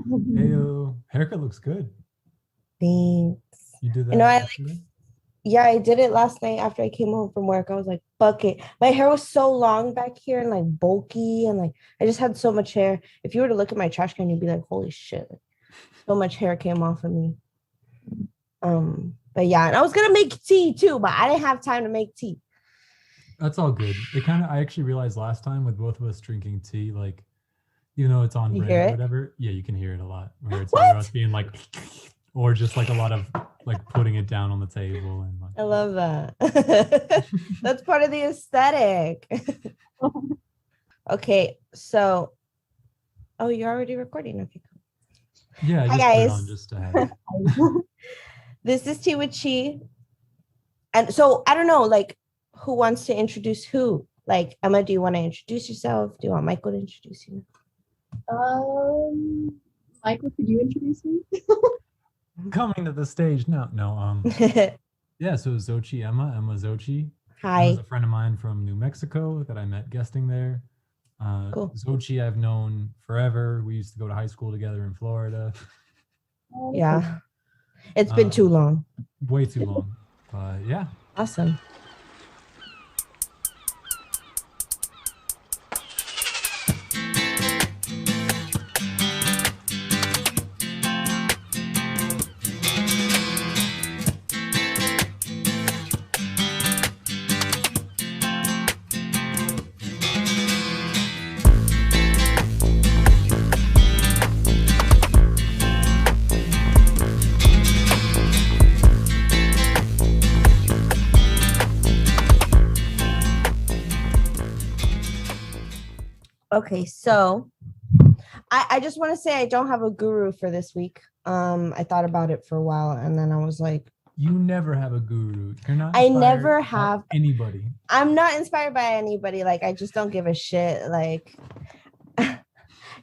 Heyo, haircut looks good. Thanks. You did You know, that I yesterday? yeah, I did it last night after I came home from work. I was like, fuck it. My hair was so long back here and like bulky and like I just had so much hair. If you were to look at my trash can, you'd be like, holy shit. Like, so much hair came off of me. But yeah, and I was gonna make tea too, but I didn't have time to make tea. That's all good. I actually realized last time with both of us drinking tea, like, even though it's on You hear brand or it? whatever, yeah, you can hear it a lot. Where it's either us What? being like, or just like a lot of like putting it down on the table and like, I love that. That's part of the aesthetic. Okay, so oh, you're already recording. Okay, cool. yeah, I Hi just put it on guys. just to have it. This is Tea with Chi. And so I don't know, like, who wants to introduce who? Like, Emma, do you want to introduce yourself? Do you want Michael to introduce you? Michael, could you introduce me? Coming to the stage. No. Yeah, so Emma Zochi. Hi. Emma's a friend of mine from New Mexico that I met guesting there. Cool. Zochi I've known forever. We used to go to high school together in Florida. Yeah. It's been too long. Way too long. But yeah. Awesome. Okay, so I just want to say I don't have a guru for this week. I thought about it for a while and then I was like, you never have a guru. You're not I never have anybody. I'm not inspired by anybody. Like, I just don't give a shit. Like,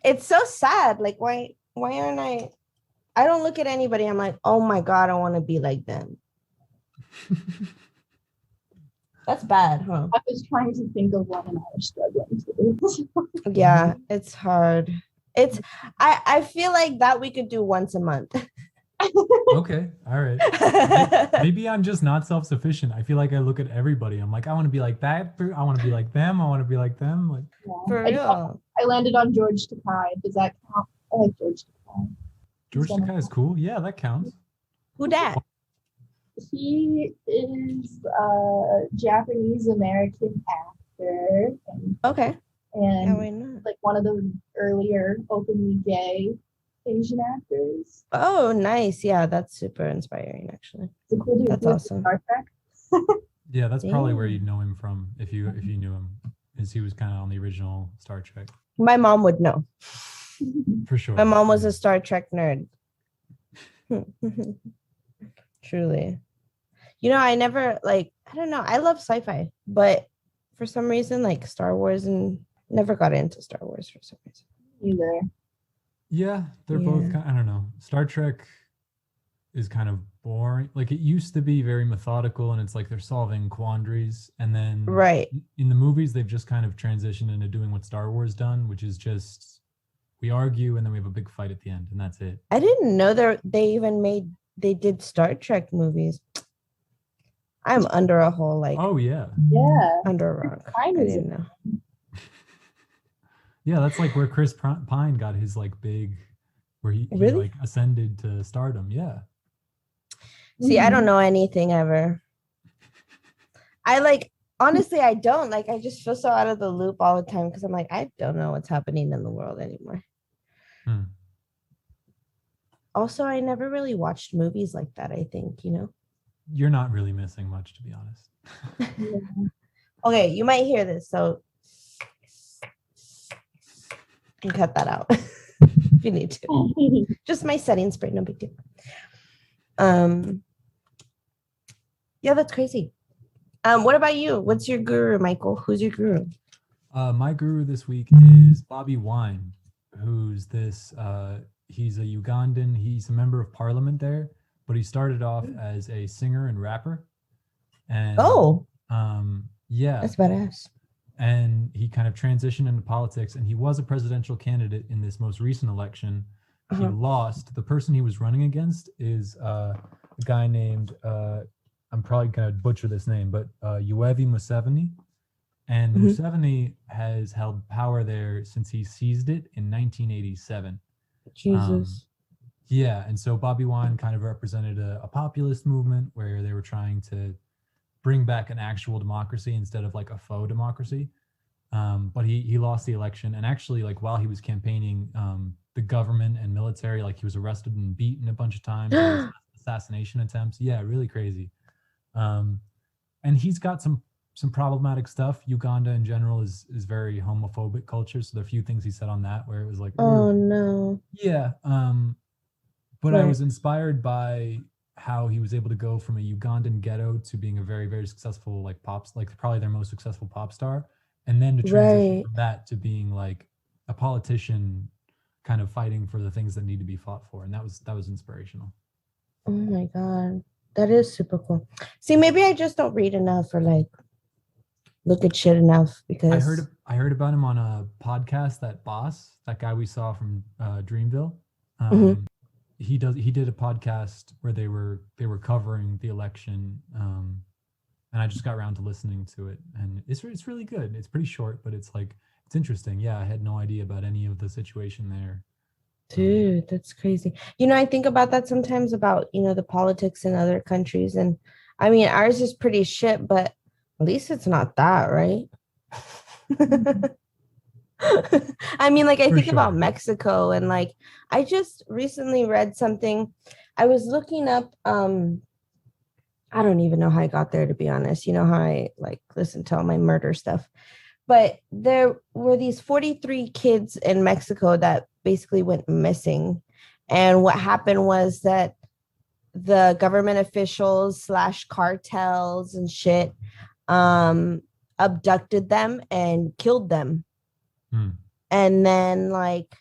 it's so sad. Like, why aren't I don't look at anybody. I'm like, oh my God, I want to be like them. That's bad, huh? I was trying to think of one and I was struggling to. Yeah, it's hard. I feel like that we could do once a month. Okay, all right. Maybe I'm just not self-sufficient. I feel like I look at everybody. I'm like, I want to be like that. I want to be like them. I want to be like them. Like, Yeah. For real. I landed on George Takai. Does that count? I like George Takai. George Takai is cool. Yeah, that counts. Who dat? He is a Japanese American actor. Okay. And Yeah, why not? like one of the earlier openly gay Asian actors. Oh, nice. Yeah, that's super inspiring, actually. It's a cool dude. That's awesome. Star Trek. Yeah, that's probably where you'd know him from if you knew him, is he was kind of on the original Star Trek. My mom would know. For sure. My mom was a Star Trek nerd. Truly. You know, I never I don't know. I love sci-fi, but for some reason, like Star Wars, and never got into Star Wars for some reason. Either. Yeah, they're both kind of, I don't know. Star Trek is kind of boring. Like, it used to be very methodical and it's like they're solving quandaries. And then in the movies, they've just kind of transitioned into doing what Star Wars done, which is just we argue and then we have a big fight at the end and that's it. I didn't know they did Star Trek movies. I'm under a whole yeah, under a rock. I didn't know. Yeah, that's like where Chris Pine got his big, where he ascended to stardom. Yeah. See, I don't know anything ever. Honestly, I don't. I just feel so out of the loop all the time because I'm like, I don't know what's happening in the world anymore. Also, I never really watched movies like that, I think, You're not really missing much, to be honest. Okay, you might hear this, so you can cut that out if you need to. Just my setting spray, no big deal. Yeah, that's crazy. What about you? What's your guru, Michael? Who's your guru? My guru this week is Bobby Wine, who's this. He's a Ugandan. He's a member of parliament there, but he started off as a singer and rapper. And yeah, that's badass. And he kind of transitioned into politics, and he was a presidential candidate in this most recent election, he lost. The person he was running against is a guy named, I'm probably going to butcher this name, but Yoweri Museveni. And Museveni has held power there since he seized it in 1987. Jesus. Yeah, and so Bobby Wine kind of represented a populist movement where they were trying to bring back an actual democracy instead of like a faux democracy. But he lost the election, and actually, like while he was campaigning, the government and military, like he was arrested and beaten a bunch of times. There was assassination attempts. Yeah, really crazy. And he's got some problematic stuff. Uganda in general is very homophobic culture, so there are a few things he said on that where it was like, oh no. Yeah. But I was inspired by how he was able to go from a Ugandan ghetto to being a very, very successful like probably their most successful pop star, and then to transition from that to being like a politician, kind of fighting for the things that need to be fought for, and that was inspirational. Oh my God, that is super cool. See, maybe I just don't read enough or like look at shit enough, because I heard about him on a podcast, that guy we saw from Dreamville. He did a podcast where they were covering the election, and I just got around to listening to it, and it's really good. It's pretty short, but it's interesting. Yeah, I had no idea about any of the situation there. Dude, that's crazy. I think about that sometimes, about the politics in other countries, and I mean ours is pretty shit, but at least it's not that, right? I mean, like I think about Mexico, and like I just recently read something. I was looking up, I don't even know how I got there, to be honest. You know how I like listen to all my murder stuff. But there were these 43 kids in Mexico that basically went missing. And what happened was that the government officials / cartels and shit abducted them and killed them. And then like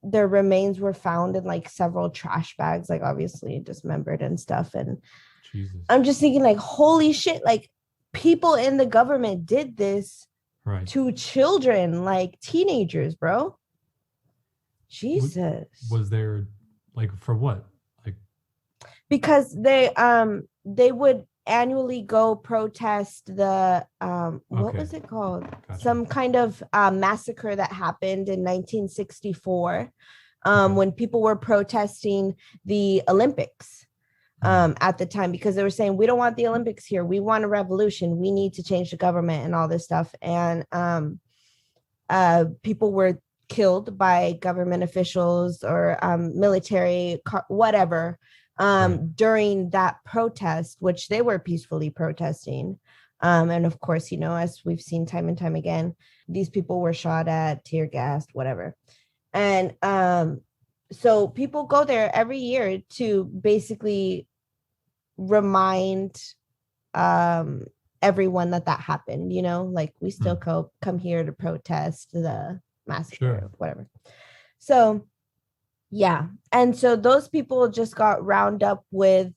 their remains were found in like several trash bags, like obviously dismembered and stuff. And Jesus. I'm just thinking like, holy shit, like people in the government did this to children, like teenagers, bro. Jesus. Was there like, for what? Like, because they would annually go protest the what was it called? Gotcha. Some kind of massacre that happened in 1964 when people were protesting the Olympics at the time, because they were saying, we don't want the Olympics here, we want a revolution, we need to change the government and all this stuff. And people were killed by government officials or military, whatever, during that protest, which they were peacefully protesting. And of course, as we've seen time and time again, these people were shot at, tear gassed, whatever. And so people go there every year to basically remind everyone that happened, like we still come here to protest the massacre, whatever. So yeah. And so those people just got round up with,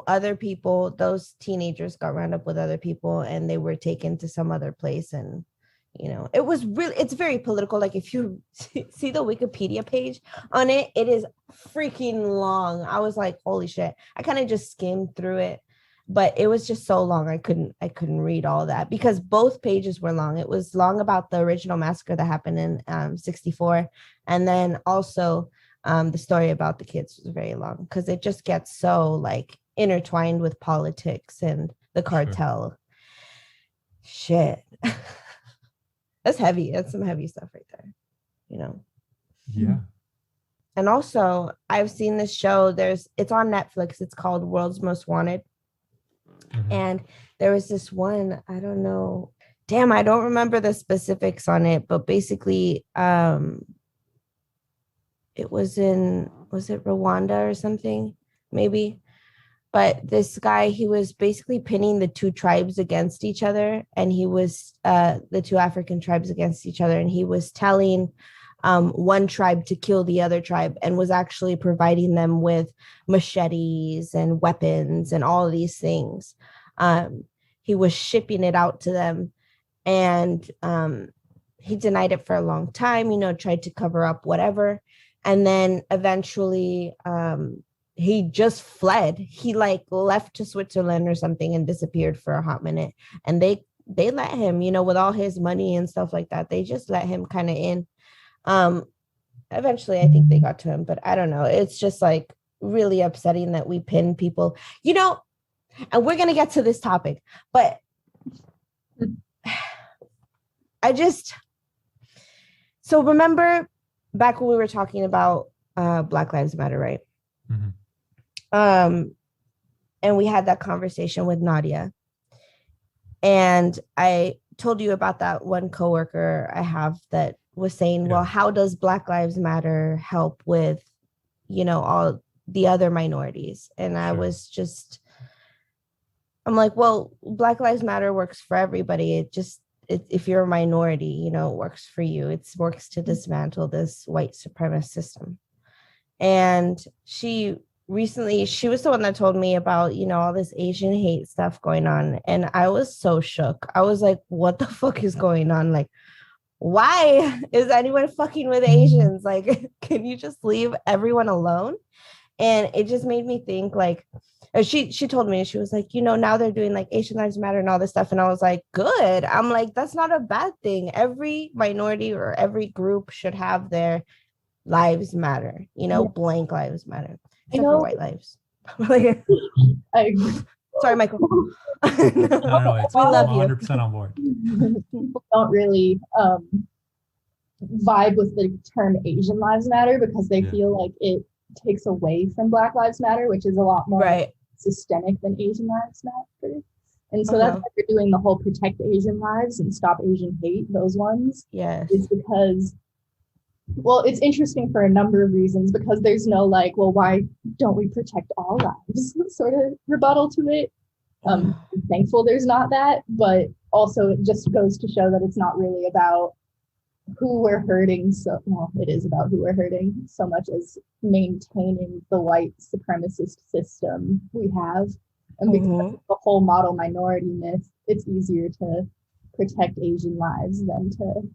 other people. Those teenagers got round up with other people, and they were taken to some other place. And, it was really, it's very political. Like if you see the Wikipedia page on it, it is freaking long. I was like, holy shit. I kind of just skimmed through it, but it was just so long. I couldn't read all that, because both pages were long. It was long about the original massacre that happened in 64. And then also, the story about the kids was very long, because it just gets so like intertwined with politics and the cartel. Shit. That's heavy. That's some heavy stuff right there, Yeah. And also I've seen this show, it's on Netflix, it's called World's Most Wanted. And there was this one, I don't know, I don't remember the specifics on it, but basically it was it Rwanda or something, maybe? But this guy, he was basically pinning the two tribes against each other, and he was the two African tribes against each other, and he was telling one tribe to kill the other tribe, and was actually providing them with machetes and weapons and all of these things. He was shipping it out to them, and he denied it for a long time, tried to cover up whatever. And then eventually he just fled. He like left to Switzerland or something and disappeared for a hot minute. And they let him, you know, with all his money and stuff like that. They just let him kind of in. Eventually I think they got to him, but I don't know. It's just like really upsetting that we pin people, you know, and we're going to get to this topic, but so remember back when we were talking about Black Lives Matter, right? And we had that conversation with Nadia, and I told you about that one coworker I have that was saying, well, how does Black Lives Matter help with, you know, all the other minorities? And I was just, I'm like, well, Black Lives Matter works for everybody. If you're a minority, you know, it works for you. It works to dismantle this white supremacist system. And she was the one that told me about, you know, all this Asian hate stuff going on. And I was so shook. I was like, what the fuck is going on? Like, why is anyone fucking with Asians? Like, can you just leave everyone alone? And it just made me think, like, she told me, she was like, you know, now they're doing like Asian Lives Matter and all this stuff. And I was like, good. I'm like, that's not a bad thing. Every minority or every group should have their lives matter, you know, blank lives matter, except for white lives. I agree. Sorry, Michael. No, it's we love 100% on board. People don't really vibe with the term Asian Lives Matter because they feel like it takes away from Black Lives Matter, which is a lot more systemic than Asian Lives Matter. And so that's why they're doing the whole Protect Asian Lives and Stop Asian Hate, those ones. Yes. Is because, well, it's interesting for a number of reasons, because there's no like, well, why don't we protect all lives sort of rebuttal to it. I'm thankful there's not that, but also it just goes to show that it's not really about who we're hurting. So, well, it is about who we're hurting so much as maintaining the white supremacist system we have. And because of the whole model minority myth, it's easier to protect Asian lives than to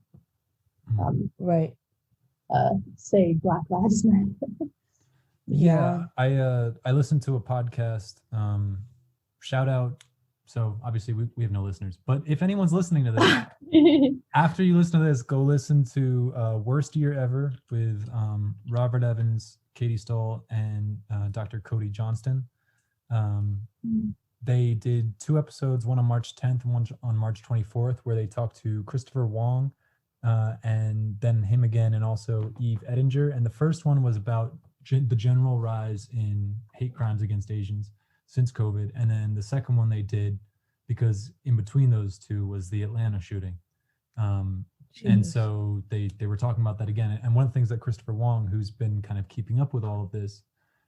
say Black Lives Matter. I listened to a podcast, shout out. So obviously we have no listeners, but if anyone's listening to this, after you listen to this, go listen to Worst Year Ever with Robert Evans, Katie Stoll, and Dr. Cody Johnston. They did 2 episodes, one on March 10th and one on March 24th, where they talked to Christopher Wong and then him again, and also Eve Edinger. And the first one was about the general rise in hate crimes against Asians since COVID. And then the second one they did, because in between those two was the Atlanta shooting. And so they were talking about that again. And one of the things that Christopher Wong, who's been kind of keeping up with all of this,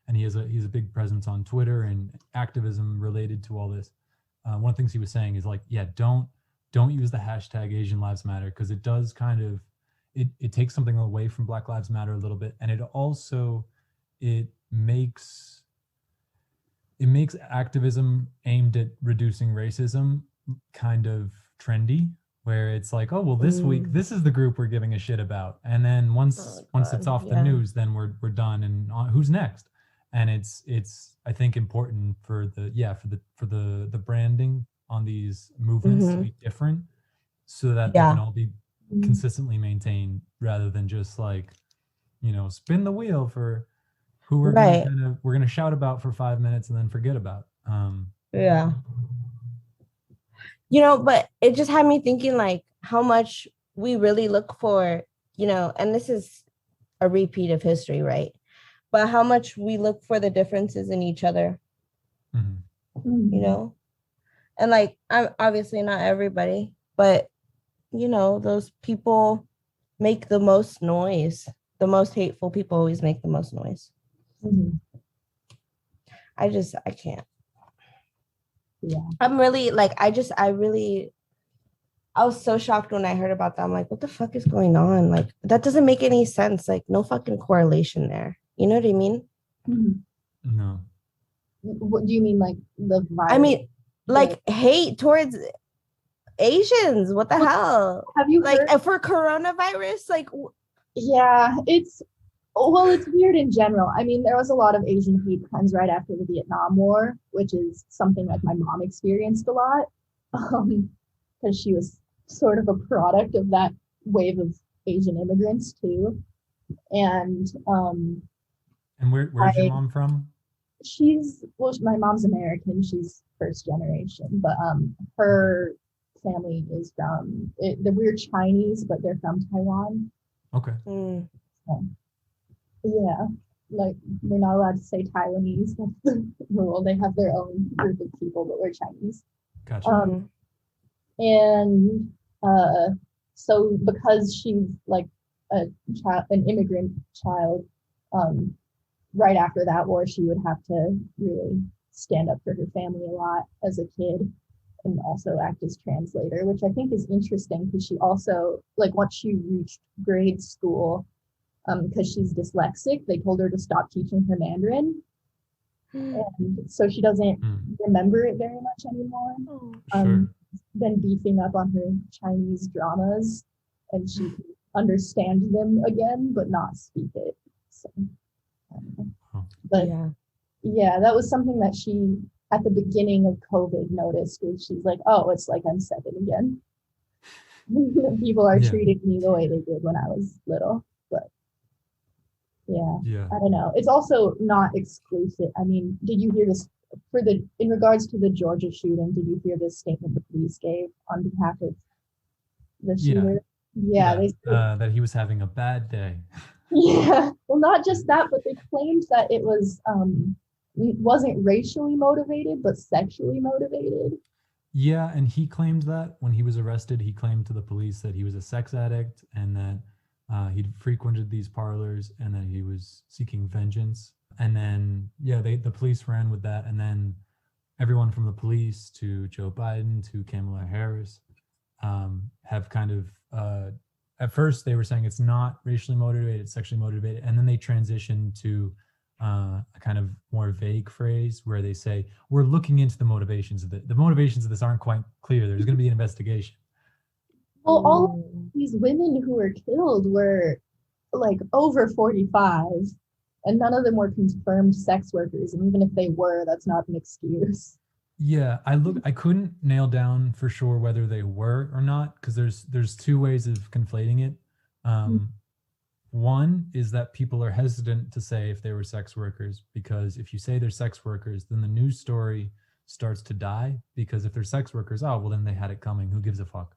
and he's a big presence on Twitter and activism related to all this. One of the things he was saying is like, don't use the hashtag Asian Lives Matter, because it does kind of, it takes something away from Black Lives Matter a little bit. And it also, it makes activism aimed at reducing racism kind of trendy, where it's like, oh, well, this week, this is the group we're giving a shit about. And then once it's off the news, then we're done. And who's next? And it's I think important for the branding on these movements to be different, so that they can all be consistently maintained, rather than just like, you know, spin the wheel for who we're gonna shout about for 5 minutes and then forget about. You know, but it just had me thinking, like, how much we really look for, you know, and this is a repeat of history, right? But how much we look for the differences in each other, you know? And like, I'm obviously not everybody, but, you know, those people make the most noise. The most hateful people always make the most noise. I can't. I'm really like, I was so shocked when I heard about that. I'm like, what the fuck is going on? Like, that doesn't make any sense. Like, no fucking correlation there. You know what I mean? No. What do you mean, like the violence? I mean, like hate towards Asians. What the hell? Have you like heard? For coronavirus? Like, yeah, it's Well, it's weird in general. I mean, there was a lot of Asian hate crimes right after the Vietnam War, which is something like my mom experienced a lot, because she was sort of a product of that wave of Asian immigrants too. And where's your mom from? My mom's American. She's first generation, but her family is from we're Chinese, but they're from Taiwan. Okay. Mm. So, yeah, like we're not allowed to say Taiwanese. That's the rule. They have their own group of people, but we're Chinese. Gotcha. And so because she's like an immigrant child, right after that war, she would have to really stand up for her family a lot as a kid, and also act as translator, which I think is interesting because she also, like, once she reached grade school, because she's dyslexic, they told her to stop teaching her Mandarin. And so she doesn't remember it very much anymore. Sure. Been beefing up on her Chinese dramas, and she can understand them again, but not speak it. So, but yeah, that was something that she, at the beginning of COVID, noticed. Was she's like, oh, it's like I'm 7 again. People are treating me the way they did when I was little. But yeah, I don't know. It's also not exclusive. I mean, did you hear this in regards to the Georgia shooting? Did you hear this statement the police gave on behalf of the shooter? Yeah, they said, that he was having a bad day. Yeah, well, not just that, but they claimed that it wasn't racially motivated, but sexually motivated. Yeah, and he claimed that when he was arrested, he claimed to the police that he was a sex addict and that he'd frequented these parlors and that he was seeking vengeance. And then, the police ran with that. And then everyone from the police to Joe Biden to Kamala Harris have kind of, at first they were saying it's not racially motivated, it's sexually motivated. And then they transitioned to a kind of more vague phrase where they say, we're looking into the motivations of the motivations of this aren't quite clear. There's going to be an investigation. Well, all of these women who were killed were like over 45, and none of them were confirmed sex workers. And even if they were, that's not an excuse. Yeah, I couldn't nail down for sure whether they were or not, because there's two ways of conflating it. One is that people are hesitant to say if they were sex workers, because if you say they're sex workers, then the news story starts to die, because if they're sex workers, oh, well, then they had it coming. Who gives a fuck?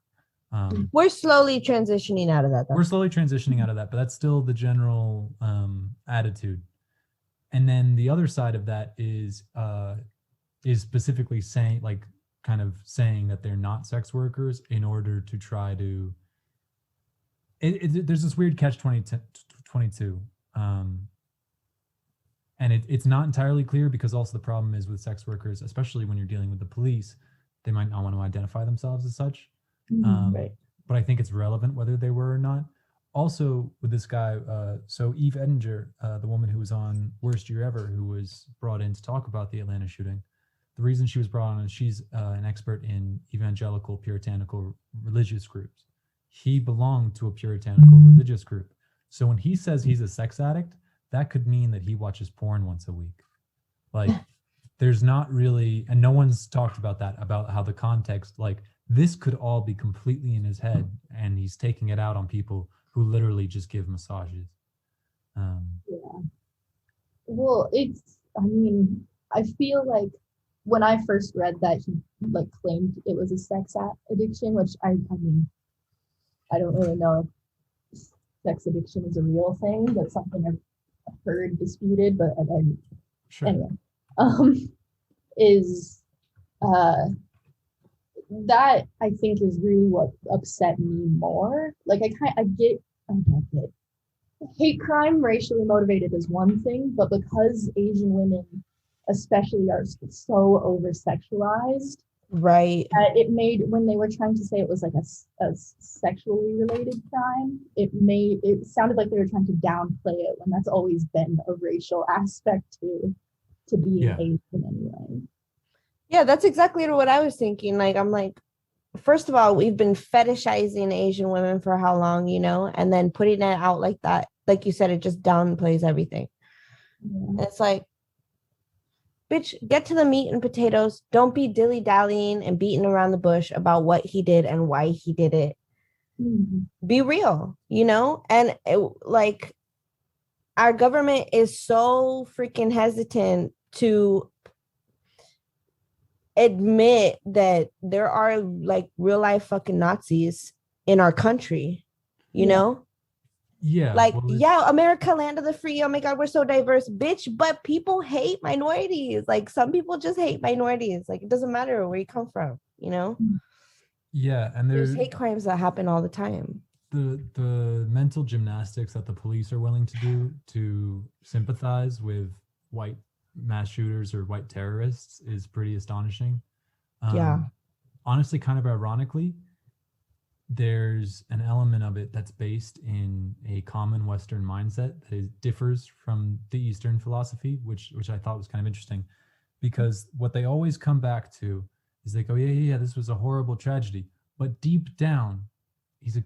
We're slowly transitioning out of that, though. We're slowly transitioning out of that, but that's still the general attitude. And then the other side of that is specifically saying, like, kind of saying that they're not sex workers in order to try to. There's this weird catch-22, and it's not entirely clear, because also the problem is with sex workers, especially when you're dealing with the police, they might not want to identify themselves as such. Right. But I think it's relevant whether they were or not. Also with this guy, so Eve Edinger, the woman who was on Worst Year Ever, who was brought in to talk about the Atlanta shooting, the reason she was brought on is she's an expert in evangelical, puritanical religious groups. He belonged to a puritanical religious group. So when he says he's a sex addict, that could mean that he watches porn once a week. Like, there's not really, and no one's talked about that, about how the context, like, this could all be completely in his head, and he's taking it out on people who literally just give massages. Well, I feel like when I first read that he like claimed it was a sex addiction, which I mean, I don't really know if sex addiction is a real thing. That's something I've heard disputed, but sure. Anyway, that I think is really what upset me more. Like I get hate crime racially motivated is one thing, but because Asian women especially are so over sexualized, right, it made, when they were trying to say it was like a sexually related crime, it sounded like they were trying to downplay it, when that's always been a racial aspect to being Asian anyway. Yeah, that's exactly what I was thinking. Like, I'm like, first of all, we've been fetishizing Asian women for how long, and then putting it out like that like you said, it just downplays everything. And it's like, bitch, get to the meat and potatoes. Don't be dilly-dallying and beating around the bush about what he did and why he did it. Be real, you know? And like, our government is so freaking hesitant to admit that there are like real life fucking Nazis in our country, you know? Yeah. Like, yeah, America, land of the free. Oh my God, we're so diverse, bitch. But people hate minorities. Like, some people just hate minorities. Like, it doesn't matter where you come from, you know? Yeah. And there's hate crimes that happen all the time. The mental gymnastics that the police are willing to do to sympathize with white mass shooters or white terrorists is pretty astonishing. Honestly, kind of ironically, there's an element of it that's based in a common Western mindset that differs from the Eastern philosophy, which I thought was kind of interesting, because what they always come back to is they go, yeah, this was a horrible tragedy, but deep down, it's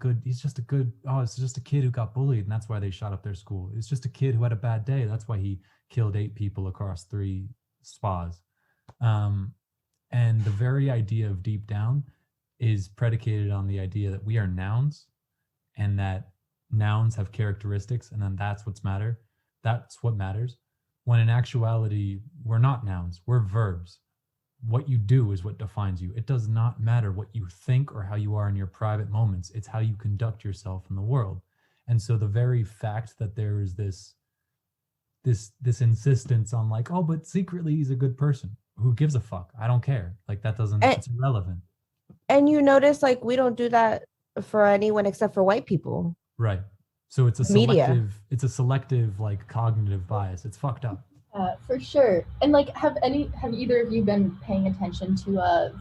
just a kid who got bullied and that's why they shot up their school. It's just a kid who had a bad day. That's why he killed 8 people across 3 spas. And the very idea of deep down is predicated on the idea that we are nouns and that nouns have characteristics, and then that's what matters. When in actuality, we're not nouns, we're verbs. What you do is what defines you. It does not matter what you think or how you are in your private moments. It's how you conduct yourself in the world. And so the very fact that there is this insistence on like, oh, but secretly he's a good person. Who gives a fuck? I don't care. Like, it's irrelevant. And you notice, like, we don't do that for anyone except for white people. Right. So it's a selective like cognitive bias. It's fucked up. For sure. And like, have either of you been paying attention to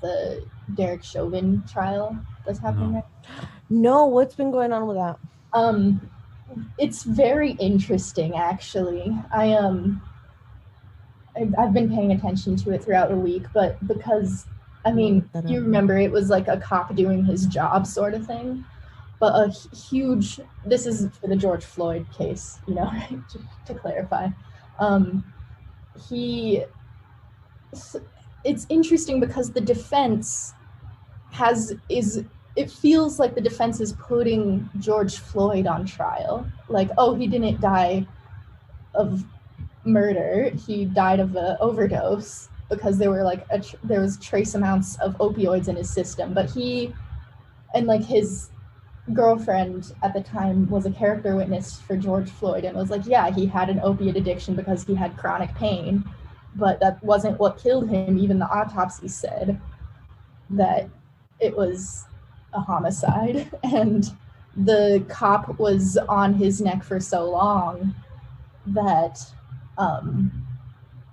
the Derek Chauvin trial that's happening right now? No, what's been going on with that? It's very interesting, actually. I've been paying attention to it throughout the week, but because you remember it was like a cop doing his job sort of thing, but this is for the George Floyd case, you know, to clarify. It's interesting because the defense it feels like the defense is putting George Floyd on trial. Like, oh, he didn't die of murder, he died of an overdose because there were like there was trace amounts of opioids in his system. But he and like his girlfriend at the time was a character witness for George Floyd and was like, yeah, he had an opiate addiction because he had chronic pain, but that wasn't what killed him. Even the autopsy said that it was a homicide, and the cop was on his neck for so long that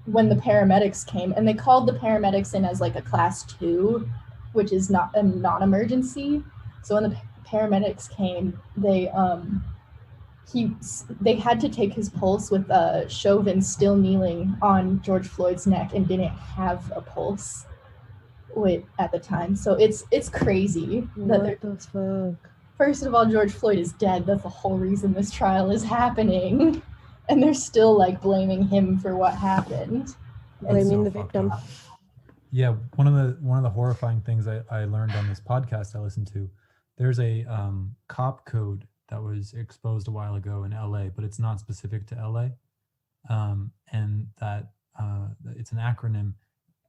when the paramedics came, and they called the paramedics in as like a class 2, which is not a non-emergency. So when the paramedics came, they had to take his pulse with Chauvin still kneeling on George Floyd's neck and didn't have a pulse at the time. So it's crazy. What the fuck? First of all, George Floyd is dead. That's the whole reason this trial is happening. And they're still like blaming him for what happened. Blaming the victim. Yeah, one of the horrifying things I learned on this podcast I listened to, there's a cop code that was exposed a while ago in LA, but it's not specific to LA. And that it's an acronym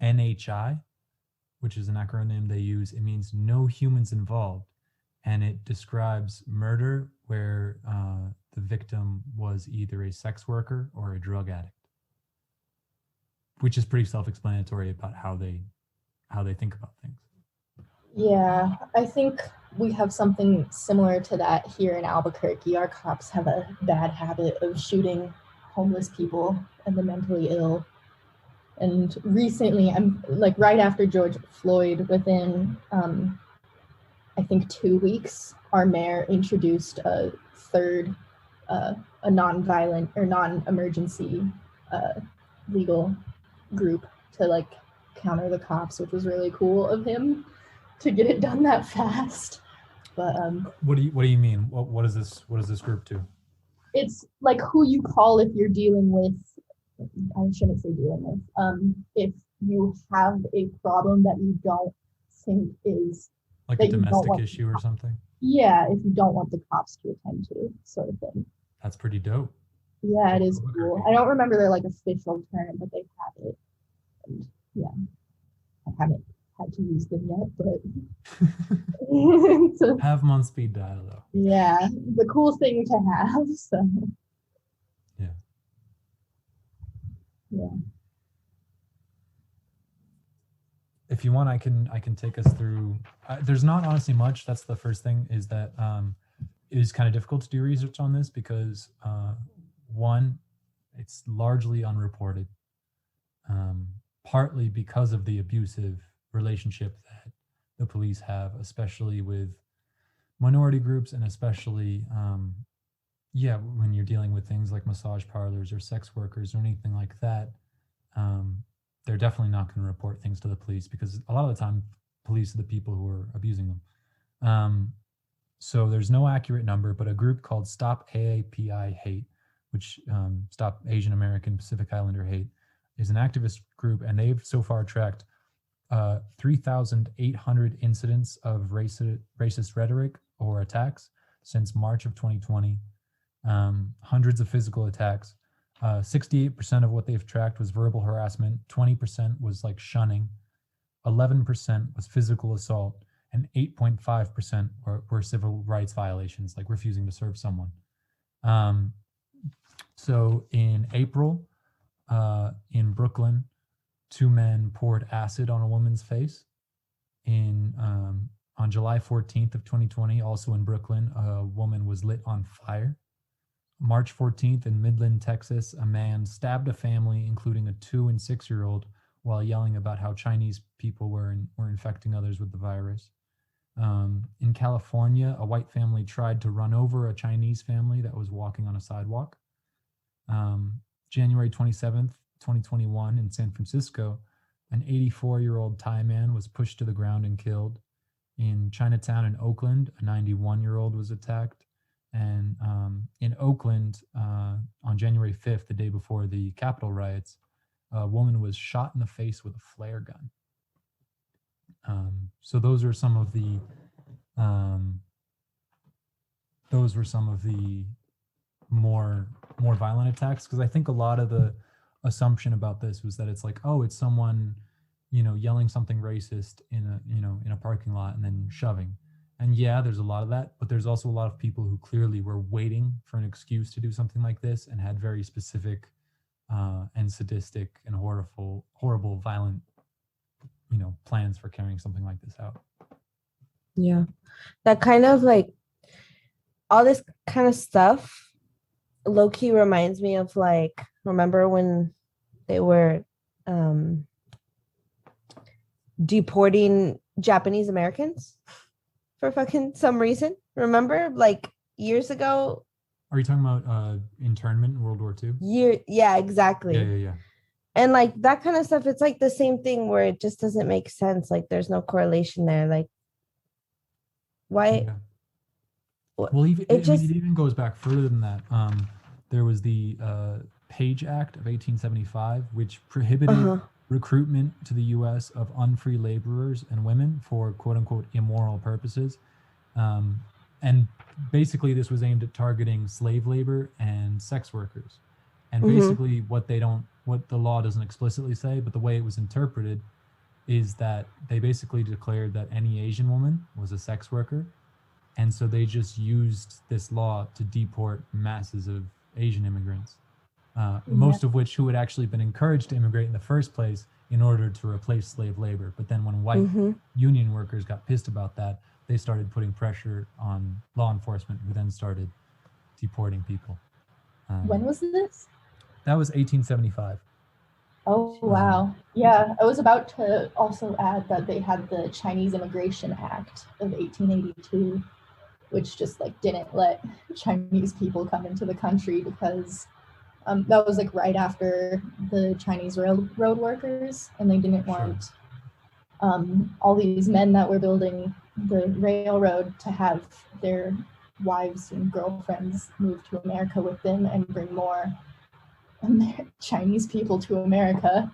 NHI, which is an acronym they use. It means no humans involved. And it describes murder where the victim was either a sex worker or a drug addict, which is pretty self-explanatory about how they think about things. Yeah, I think we have something similar to that here in Albuquerque. Our cops have a bad habit of shooting homeless people and the mentally ill. And recently, I'm like right after George Floyd, within I think 2 weeks, our mayor introduced a third, a non-violent or non-emergency legal group to like counter the cops, which was really cool of him to get it done that fast. But what do you mean? What does this group do? it's like who you call if you're dealing with, I shouldn't say dealing with, if you have a problem that you don't think is like a domestic issue or something. Yeah, if you don't want the cops to attend to, sort of thing. That's pretty dope. Yeah, it is cool. I don't remember their like official term, but they have it. And yeah, I haven't had to use them yet, but so, have them on speed dial though. Yeah, the cool thing to have. So yeah. If you want, I can take us through. There's not honestly much. That's the first thing, is that it is kind of difficult to do research on this because one, it's largely unreported, partly because of the abusive relationship that the police have, especially with minority groups, and especially when you're dealing with things like massage parlors or sex workers or anything like that. They're definitely not going to report things to the police because a lot of the time police are the people who are abusing them. So there's no accurate number, but a group called Stop AAPI Hate, which Stop Asian American Pacific Islander Hate, is an activist group, and they've so far tracked 3,800 incidents of racist rhetoric or attacks since March of 2020, hundreds of physical attacks. 68% of what they've tracked was verbal harassment, 20% was like shunning, 11% was physical assault, and 8.5% were civil rights violations, like refusing to serve someone. So in April, in Brooklyn, 2 men poured acid on a woman's face. On July 14th of 2020, also in Brooklyn, a woman was lit on fire. March 14th in Midland, Texas, a man stabbed a family, including a 2- and 6-year-old, while yelling about how Chinese people were infecting others with the virus. In California, a white family tried to run over a Chinese family that was walking on a sidewalk. January 27th, 2021, in San Francisco, an 84-year-old Thai man was pushed to the ground and killed. In Chinatown in Oakland, a 91-year-old was attacked. And in Oakland, on January 5th, the day before the Capitol riots, a woman was shot in the face with a flare gun. So those are some of the more violent attacks, because I think a lot of the assumption about this was that it's like, oh, it's someone, yelling something racist in a parking lot and then shoving. And yeah, there's a lot of that, but there's also a lot of people who clearly were waiting for an excuse to do something like this and had very specific and sadistic and horrible, violent, plans for carrying something like this out. Yeah, that kind of like all this kind of stuff low-key reminds me of, like, remember when they were deporting Japanese Americans for fucking some reason? Remember, like, years ago? Are you talking about internment in World War II? Yeah, exactly. Yeah. And like that kind of stuff, it's like the same thing where it just doesn't make sense. Like there's no correlation there. Like, why? Yeah. Well, it even goes back further than that. There was the Page Act of 1875, which prohibited recruitment to the U.S. of unfree laborers and women for quote-unquote immoral purposes. And basically this was aimed at targeting slave labor and sex workers. And basically what the law doesn't explicitly say, but the way it was interpreted is that they basically declared that any Asian woman was a sex worker. And so they just used this law to deport masses of Asian immigrants, most of which who had actually been encouraged to immigrate in the first place in order to replace slave labor. But then when white union workers got pissed about that, they started putting pressure on law enforcement, who then started deporting people. When was this? That was 1875. Oh, wow. Yeah, I was about to also add that they had the Chinese Immigration Act of 1882, which just like didn't let Chinese people come into the country because that was like right after the Chinese railroad workers, and they didn't want all these men that were building the railroad to have their wives and girlfriends move to America with them and bring more Chinese people to America.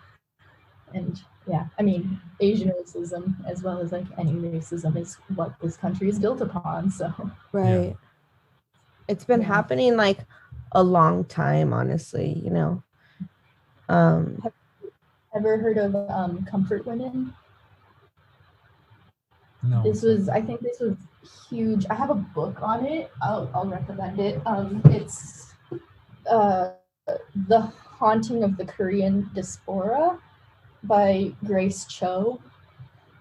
And yeah, I mean, Asian racism, as well as like any racism, is what this country is built upon. So right. It's been happening like a long time, honestly, you know. Have you ever heard of comfort women? No. I think this was huge. I have a book on it. I'll recommend it. It's The Haunting of the Korean Diaspora by Grace Cho.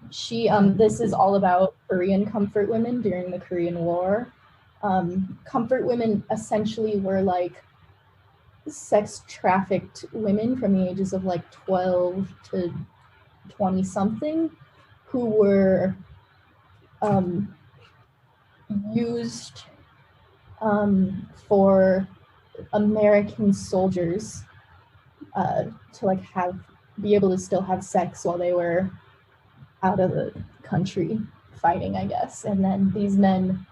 This is all about Korean comfort women during the Korean War. Comfort women essentially were like sex trafficked women from the ages of like 12 to 20 something who were used for American soldiers to like be able to still have sex while they were out of the country fighting, I guess. And then these men,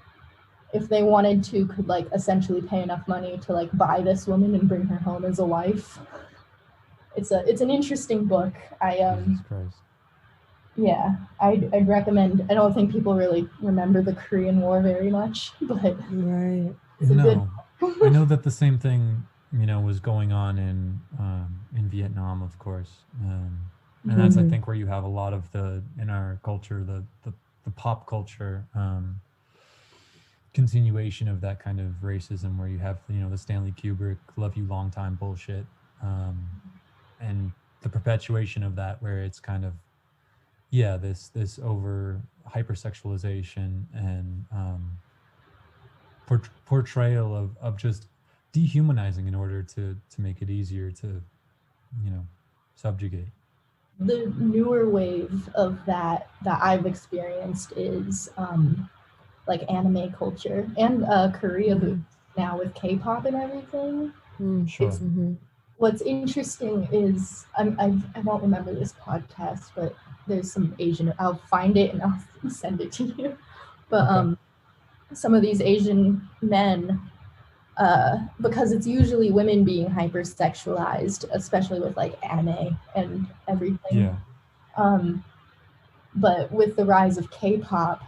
if they wanted to, could like essentially pay enough money to like buy this woman and bring her home as a wife. It's an interesting book. Jesus Christ. Yeah, I'd recommend. I don't think people really remember the Korean War very much, but right. It's a good. I know that the same thing, you know, was going on in Vietnam, of course, and that's, I think, where you have a lot of in our culture, the pop culture continuation of that kind of racism, where you have, you know, the Stanley Kubrick "Love You Long Time" bullshit, and the perpetuation of that, where it's kind of this over hypersexualization and portrayal of just dehumanizing in order to make it easier to, you know, subjugate. The newer wave of that I've experienced is like anime culture and Korea now with K-pop and everything. Sure. What's interesting is I won't remember this podcast, but there's some Asian. I'll find it and I'll send it to you. But some of these Asian men, because it's usually women being hypersexualized, especially with like anime and everything. Yeah. But with the rise of K-pop,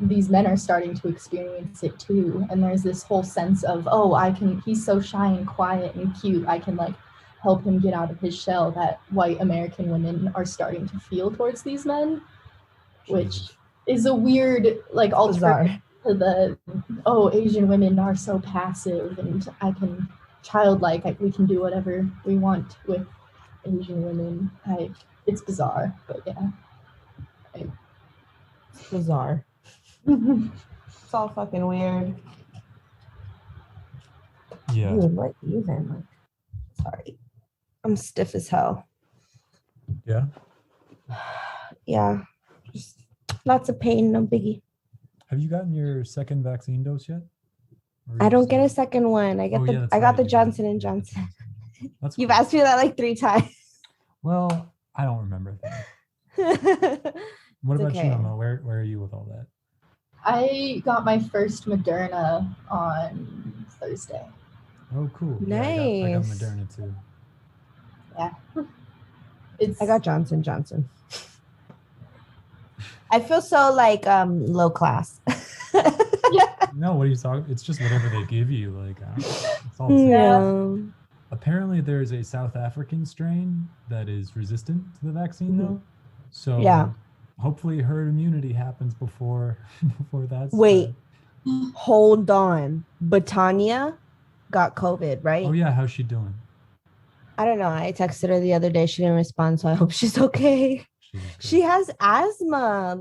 these men are starting to experience it too. And there's this whole sense of, he's so shy and quiet and cute, I can like help him get out of his shell, that white American women are starting to feel towards these men, which is a weird like alternative to the, Asian women are so passive and I can childlike, we can do whatever we want with Asian women. It's bizarre, but yeah. It's bizarre. It's all fucking weird. Yeah. Dude, what even? Sorry. I'm stiff as hell. Yeah? Yeah. Just lots of pain, no biggie. Have you gotten your second vaccine dose yet? I don't get a second one. I got the Johnson and Johnson. You've asked me that like 3 times. Well, I don't remember that. What about you, Emma? Where are you with all that? I got my first Moderna on Thursday. Oh, cool. Nice. Yeah, I got Moderna too. Yeah. I got Johnson. I feel so like low class. No, what are you talking? It's just whatever they give you. Like, it's all the same. Yeah. Apparently, there's a South African strain that is resistant to the vaccine, though. So hopefully, herd immunity happens before that. Wait, hold on. Batania got COVID, right? Oh yeah, how's she doing? I don't know. I texted her the other day. She didn't respond, so I hope she's okay. She has asthma,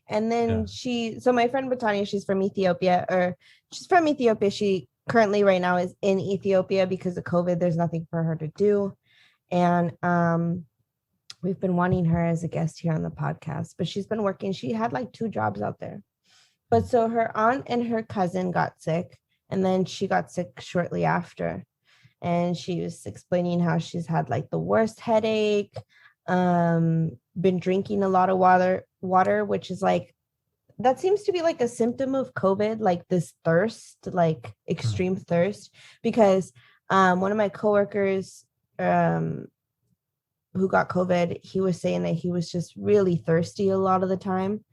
and then so my friend Batania, she's from Ethiopia. She currently right now is in Ethiopia because of COVID. There's nothing for her to do. And we've been wanting her as a guest here on the podcast, but she's been working. She had like 2 jobs out there. But so her aunt and her cousin got sick, and then she got sick shortly after. And she was explaining how she's had like the worst headache, been drinking a lot of water, which is like that seems to be like a symptom of COVID, like this thirst, like extreme thirst, because one of my coworkers who got COVID, he was saying that he was just really thirsty a lot of the time.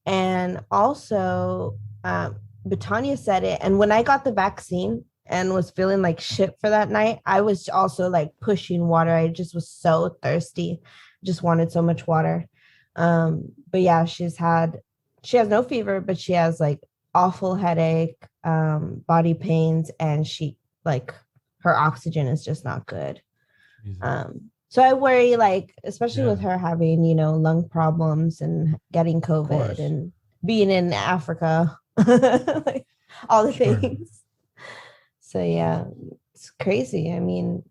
And also, Betania said it. And when I got the vaccine and was feeling like shit for that night, I was also like pushing water. I just was so thirsty, just wanted so much water. But yeah, she has no fever, but she has like awful headache, body pains, and she like her oxygen is just not good. So I worry, like, especially with her having, lung problems and getting COVID and being in Africa, like all the things. So yeah, it's crazy. I mean,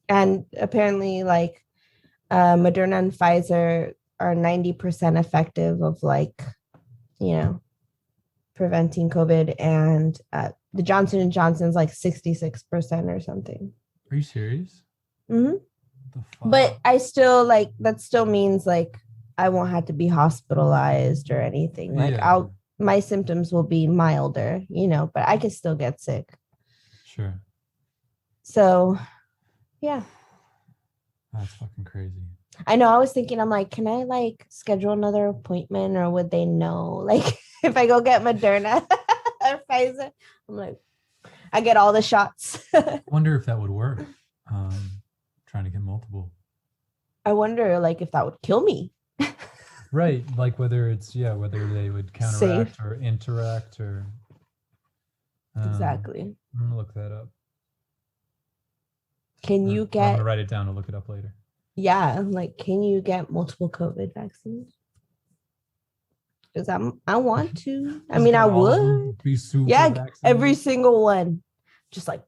and apparently like Moderna and Pfizer are 90% effective of like, preventing COVID, and the Johnson & Johnson's like 66% or something. Are you serious? Mm-hmm. But I still like, that still means like I won't have to be hospitalized or anything. Like my symptoms will be milder, but I can still get sick. Sure. So yeah. That's fucking crazy. I know. I was thinking, I'm like, can I like schedule another appointment, or would they know? Like if I go get Moderna or Pfizer, I'm like, I get all the shots. I wonder if that would work. Trying to get multiple. I wonder like if that would kill me. Right. Like whether they would counteract or interact or. Exactly. I'm gonna look that up. I'm gonna write it down and look it up later. Yeah, like can you get multiple COVID vaccines? Because I want to. I mean, I would. Be super vaccinated. Every single one. Just like,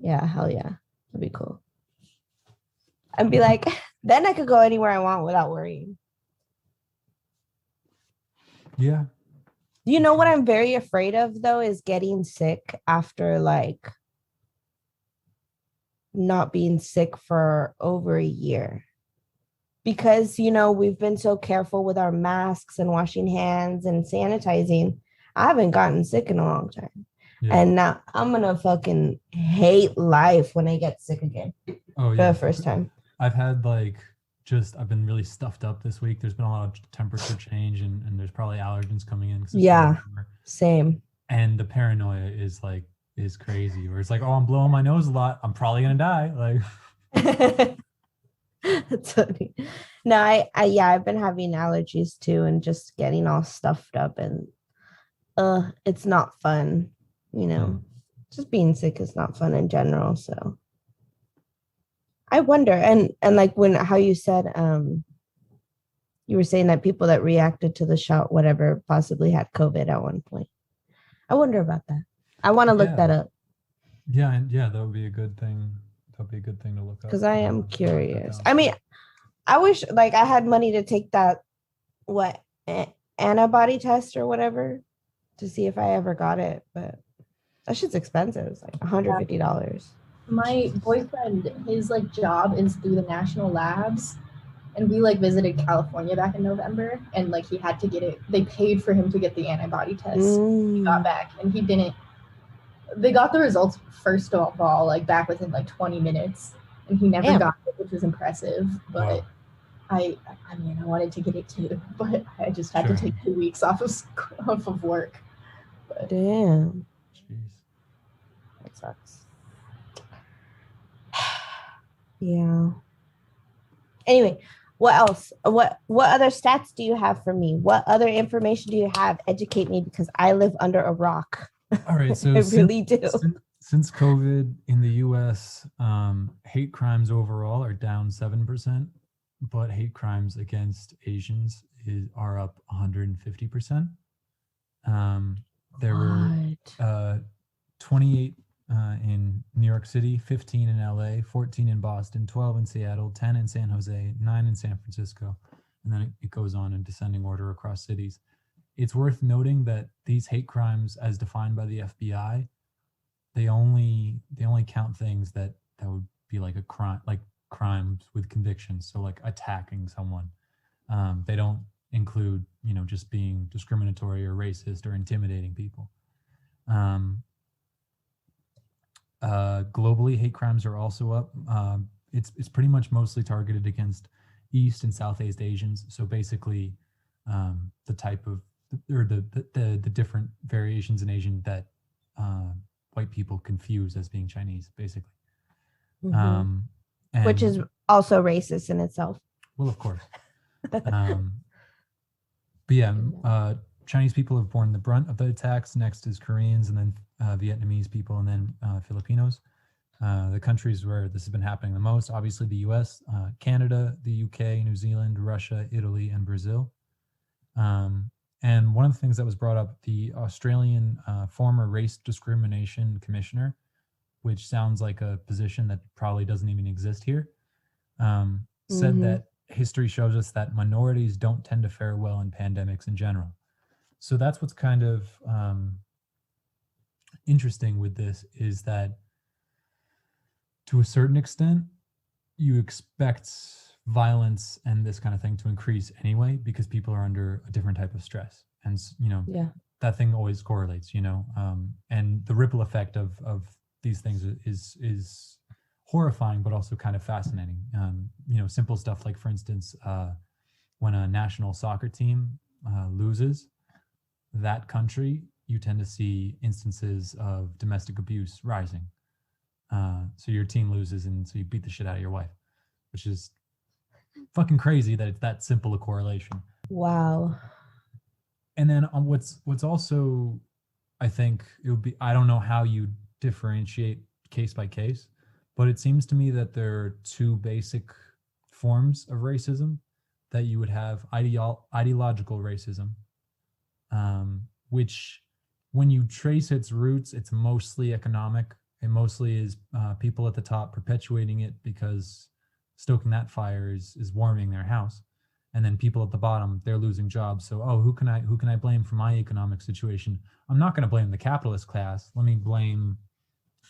yeah, hell yeah. That'd be cool. I'd be like, then I could go anywhere I want without worrying. Yeah. You know what I'm very afraid of though is getting sick after like not being sick for over a year. Because, we've been so careful with our masks and washing hands and sanitizing. I haven't gotten sick in a long time. Yeah. And now I'm going to fucking hate life when I get sick again. Oh, yeah. For the first time. I've had I've been really stuffed up this week. There's been a lot of temperature change and there's probably allergens coming in. Yeah, same. And the paranoia is crazy. Where it's like, oh, I'm blowing my nose a lot. I'm probably going to die. Like. That's funny. No, I've been having allergies too, and just getting all stuffed up, and it's not fun, just being sick is not fun in general. So I wonder, and like how you said you were saying that people that reacted to the shot, whatever, possibly had COVID at one point. I wonder about that. I want to look that up. Yeah, and that would be a good thing. That'd be a good thing to look up. Because I am curious. I mean, I wish like I had money to take that antibody test or whatever to see if I ever got it, but that shit's expensive. It's like $150. My boyfriend, his job is through the national labs, and we visited California back in November, and he had to get it. They paid for him to get the antibody test. He got back, and he didn't. They got the results first of all, back within 20 minutes, and he never got it, which was impressive. But I mean, I wanted to get it too, but I just had to take 2 weeks off of work. But, damn. Jeez. That sucks. Yeah. Anyway, what else? What other stats do you have for me? What other information do you have? Educate me, because I live under a rock. All right, so I really do. Since COVID in the U.S., hate crimes overall are down 7%, but hate crimes against Asians are up 150%. There were 28 in New York City, 15 in LA, 14 in Boston, 12 in Seattle, 10 in San Jose, 9 in San Francisco, and then it goes on in descending order across cities. It's worth noting that these hate crimes, as defined by the FBI, they only count things that would be like a crime, like crimes with convictions. So like attacking someone. They don't include, just being discriminatory or racist or intimidating people. Globally, hate crimes are also up. It's pretty much mostly targeted against East and Southeast Asians. So basically, the type of or the different variations in Asian that white people confuse as being Chinese, basically. Which is also racist in itself. Well, of course. But yeah, Chinese people have borne the brunt of the attacks. Next is Koreans, and then Vietnamese people, and then Filipinos. The countries where this has been happening the most, obviously the US, Canada, the UK, New Zealand, Russia, Italy, and Brazil. And one of the things that was brought up, the Australian former race discrimination commissioner, which sounds like a position that probably doesn't even exist here, said that history shows us that minorities don't tend to fare well in pandemics in general. So that's what's kind of interesting with this, is that to a certain extent, you expect violence and this kind of thing to increase anyway, because people are under a different type of stress. And, that thing always correlates, and the ripple effect of these things is horrifying, but also kind of fascinating. Simple stuff like, for instance, when a national soccer team loses, that country, you tend to see instances of domestic abuse rising. So your team loses, and so you beat the shit out of your wife, which is fucking crazy that it's that simple a correlation. Wow. And then what's also, I think it would be, I don't know how you differentiate case by case, but it seems to me that there are two basic forms of racism that you would have. Ideological racism, which when you trace its roots, it's mostly economic. It mostly is people at the top perpetuating it because stoking that fire is warming their house. And then people at the bottom, they're losing jobs. So, who can I blame for my economic situation? I'm not going to blame the capitalist class. Let me blame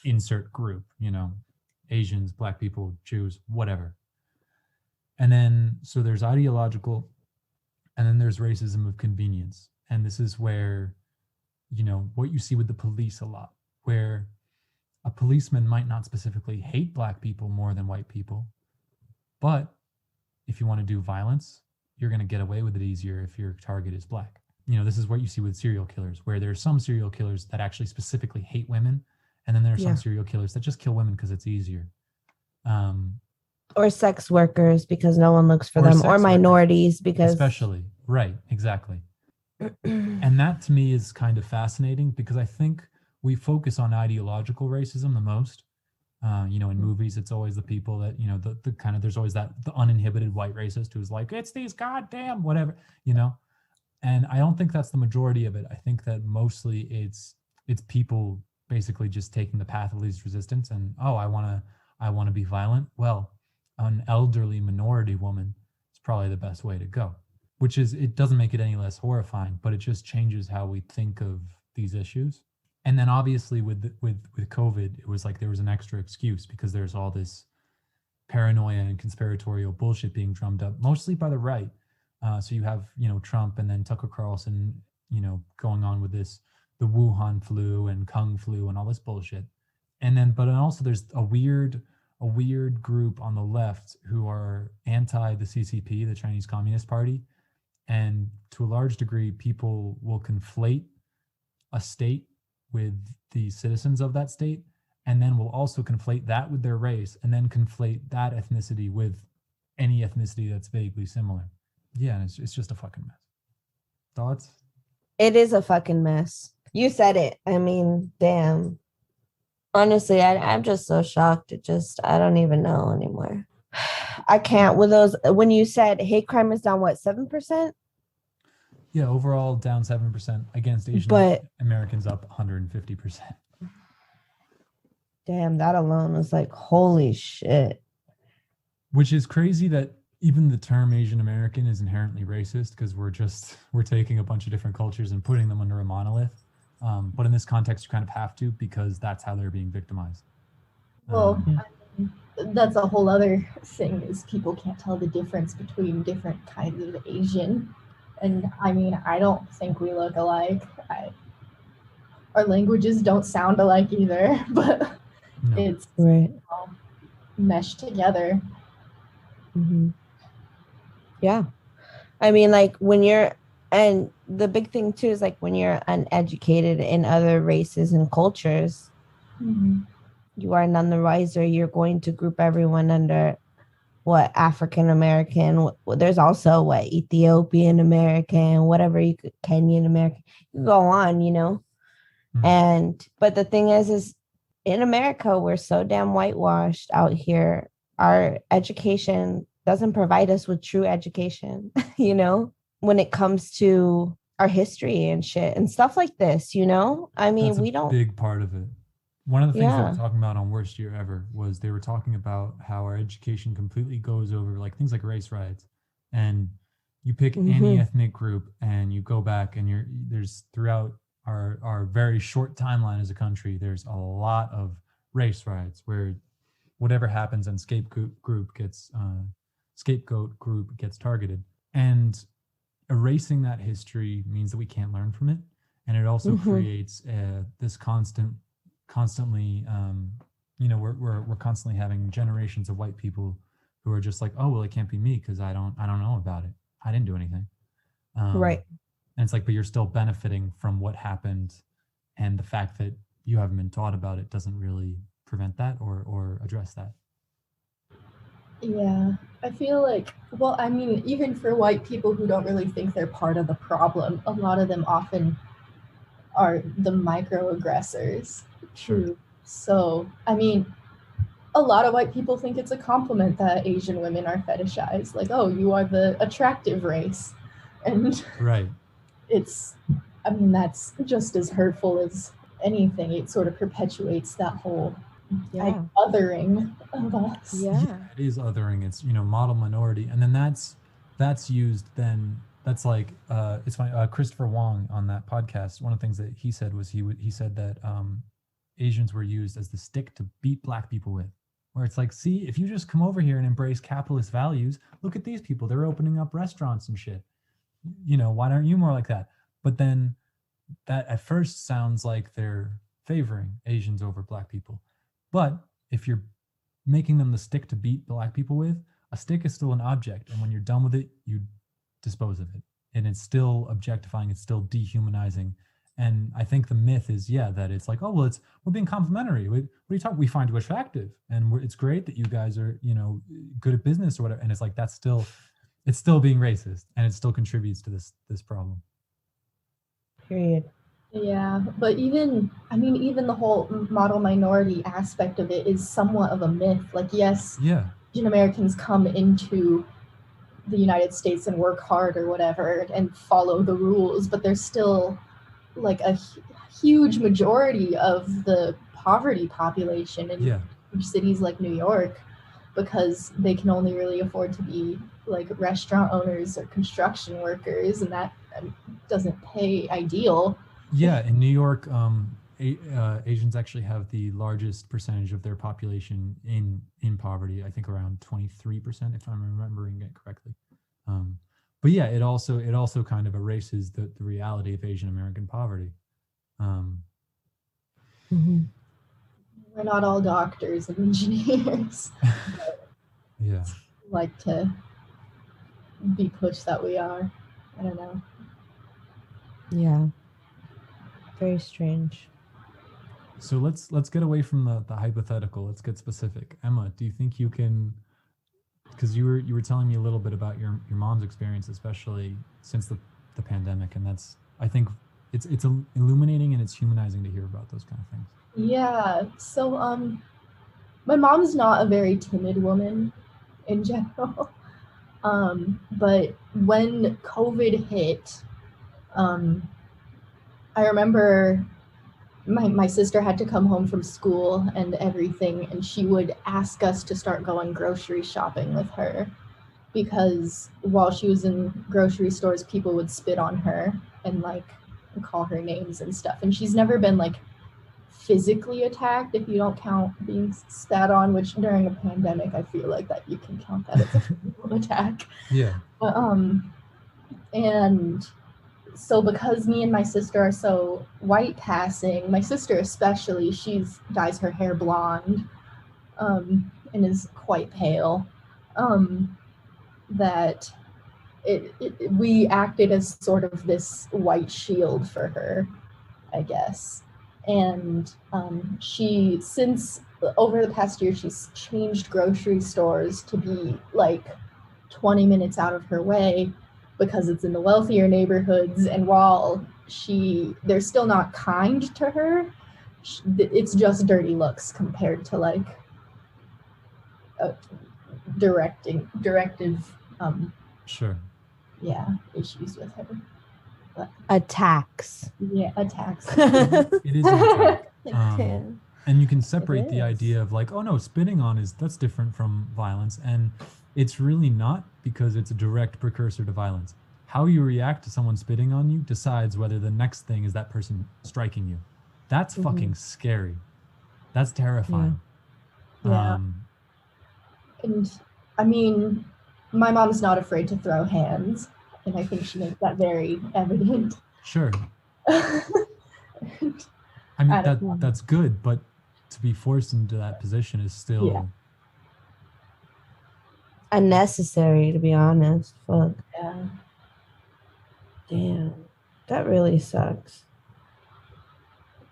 insert group, Asians, Black people, Jews, whatever. And then, so there's ideological, and then there's racism of convenience. And this is where, what you see with the police a lot, where a policeman might not specifically hate Black people more than white people, but if you want to do violence, you're going to get away with it easier if your target is Black. This is what you see with serial killers, where there's some serial killers that actually specifically hate women, and then there are some serial killers that just kill women because it's easier. Or sex workers because no one looks for them, or minorities because... Especially, right, exactly. And that to me is kind of fascinating, because I think we focus on ideological racism the most. In movies, it's always the people that, the kind of, there's always the uninhibited white racist who's like, it's these goddamn whatever, and I don't think that's the majority of it. I think that mostly it's people basically just taking the path of least resistance, and I want to be violent. Well, an elderly minority woman is probably the best way to go, which is, it doesn't make it any less horrifying, but it just changes how we think of these issues. And then obviously with COVID, it was like there was an extra excuse because there's all this paranoia and conspiratorial bullshit being drummed up, mostly by the right. So you have, Trump and then Tucker Carlson, going on with this, the Wuhan flu and Kung flu and all this bullshit. And then, but also there's a weird group on the left who are anti the CCP, the Chinese Communist Party. And to a large degree, people will conflate a state with the citizens of that state, and then will also conflate that with their race, and then conflate that ethnicity with any ethnicity that's vaguely similar. Yeah, and it's just a fucking mess. Thoughts? It is a fucking mess. You said it. I mean, damn. Honestly, I'm just so shocked. I don't even know anymore. I can't with those. When you said hate crime is down, what, 7%? Yeah, overall down 7%, against Asian Americans up 150%. Damn, that alone was like, holy shit. Which is crazy that even the term Asian American is inherently racist, because we're taking a bunch of different cultures and putting them under a monolith. But in this context, you kind of have to, because that's how they're being victimized. Well, that's a whole other thing, is people can't tell the difference between different kinds of Asian. And I mean, I don't think we look alike. Our languages don't sound alike either, but it's all meshed together. Mm-hmm. Yeah. I mean, like and the big thing too is like when you're uneducated in other races and cultures, you are none the wiser. You're going to group everyone under what African American. There's also what Ethiopian American, whatever you could, Kenyan American. You go on, you know. And but the thing is in America, we're so damn whitewashed out here. Our education doesn't provide us with true education, you know, when it comes to our history and shit and stuff like this, you know. I mean, we don't. Big part of it. One of the things they were talking about on Worst Year Ever was they were talking about how our education completely goes over like things like race riots, and you pick any ethnic group and you go back and there's throughout our very short timeline as a country, there's a lot of race riots where whatever happens and scapegoat group gets targeted, and erasing that history means that we can't learn from it, and it also creates this constantly you know, we're constantly having generations of white people who are just like, oh well, it can't be me because I don't know about it, I didn't do anything, right? And it's like, but you're still benefiting from what happened, and the fact that you haven't been taught about it doesn't really prevent that or address that. Yeah, I feel like, well, I mean, even for white people who don't really think they're part of the problem, a lot of them often are the microaggressors. True. So, I mean, a lot of white people think it's a compliment that Asian women are fetishized. Like, oh, you are the attractive race. And it's, I mean, that's just as hurtful as anything. It sort of perpetuates that whole othering of us. Yeah, it is othering. It's, you know, model minority. And then that's used then, that's like, it's funny, Christopher Wong on that podcast, one of the things that he said was he said that Asians were used as the stick to beat Black people with, where it's like, see, if you just come over here and embrace capitalist values, look at these people, they're opening up restaurants and shit. You know, why aren't you more like that? But then that at first sounds like they're favoring Asians over Black people. But if you're making them the stick to beat Black people with, a stick is still an object. And when you're done with it, you dispose of it. And it's still objectifying, it's still dehumanizing. And I think the myth is, that it's like, oh, well, we're being complimentary. What are you talking? We find you attractive. And it's great that you guys are, you know, good at business or whatever. And it's like, it's still being racist, and it still contributes to this problem. Period. Yeah, but even the whole model minority aspect of it is somewhat of a myth. Like, yes, Asian Americans come into the United States and work hard or whatever and follow the rules, but there's still like a huge majority of the poverty population in cities like New York, because they can only really afford to be like restaurant owners or construction workers, and that doesn't pay ideal. Yeah, in New York, Asians actually have the largest percentage of their population in poverty. I think around 23%, if I'm remembering it correctly. But yeah, it also kind of erases the reality of Asian American poverty. We're not all doctors and engineers. Yeah. Like to be pushed that we are. I don't know. Yeah. Very strange. So let's get away from the hypothetical. Let's get specific. Emma, do you think you can, because you were telling me a little bit about your mom's experience, especially since the pandemic, and that's, I think it's illuminating and it's humanizing to hear about those kind of things. Yeah. So my mom's not a very timid woman in general. But when COVID hit, I remember my sister had to come home from school and everything, and she would ask us to start going grocery shopping with her, because while she was in grocery stores, people would spit on her and like call her names and stuff. And she's never been like physically attacked, if you don't count being spat on, which during a pandemic, I feel like that you can count that as a physical attack. Yeah. But And so because me and my sister are so white passing, my sister especially, dyes her hair blonde, and is quite pale, that we acted as sort of this white shield for her, I guess. And since over the past year, she's changed grocery stores to be like 20 minutes out of her way because it's in the wealthier neighborhoods. And while they're still not kind to her, it's just dirty looks compared to like directive sure, yeah, issues with her. But, attacks. Yeah, attacks. It is an attack. And you can separate the idea of like, oh no, spitting on that's different from violence. And it's really not, because it's a direct precursor to violence. How you react to someone spitting on you decides whether the next thing is that person striking you. That's fucking scary. That's terrifying. Yeah. And I mean, my mom's not afraid to throw hands, and I think she makes that very evident. Sure. I mean, that's good, but to be forced into that position is still unnecessary, to be honest. Fuck. Yeah. Damn. That really sucks.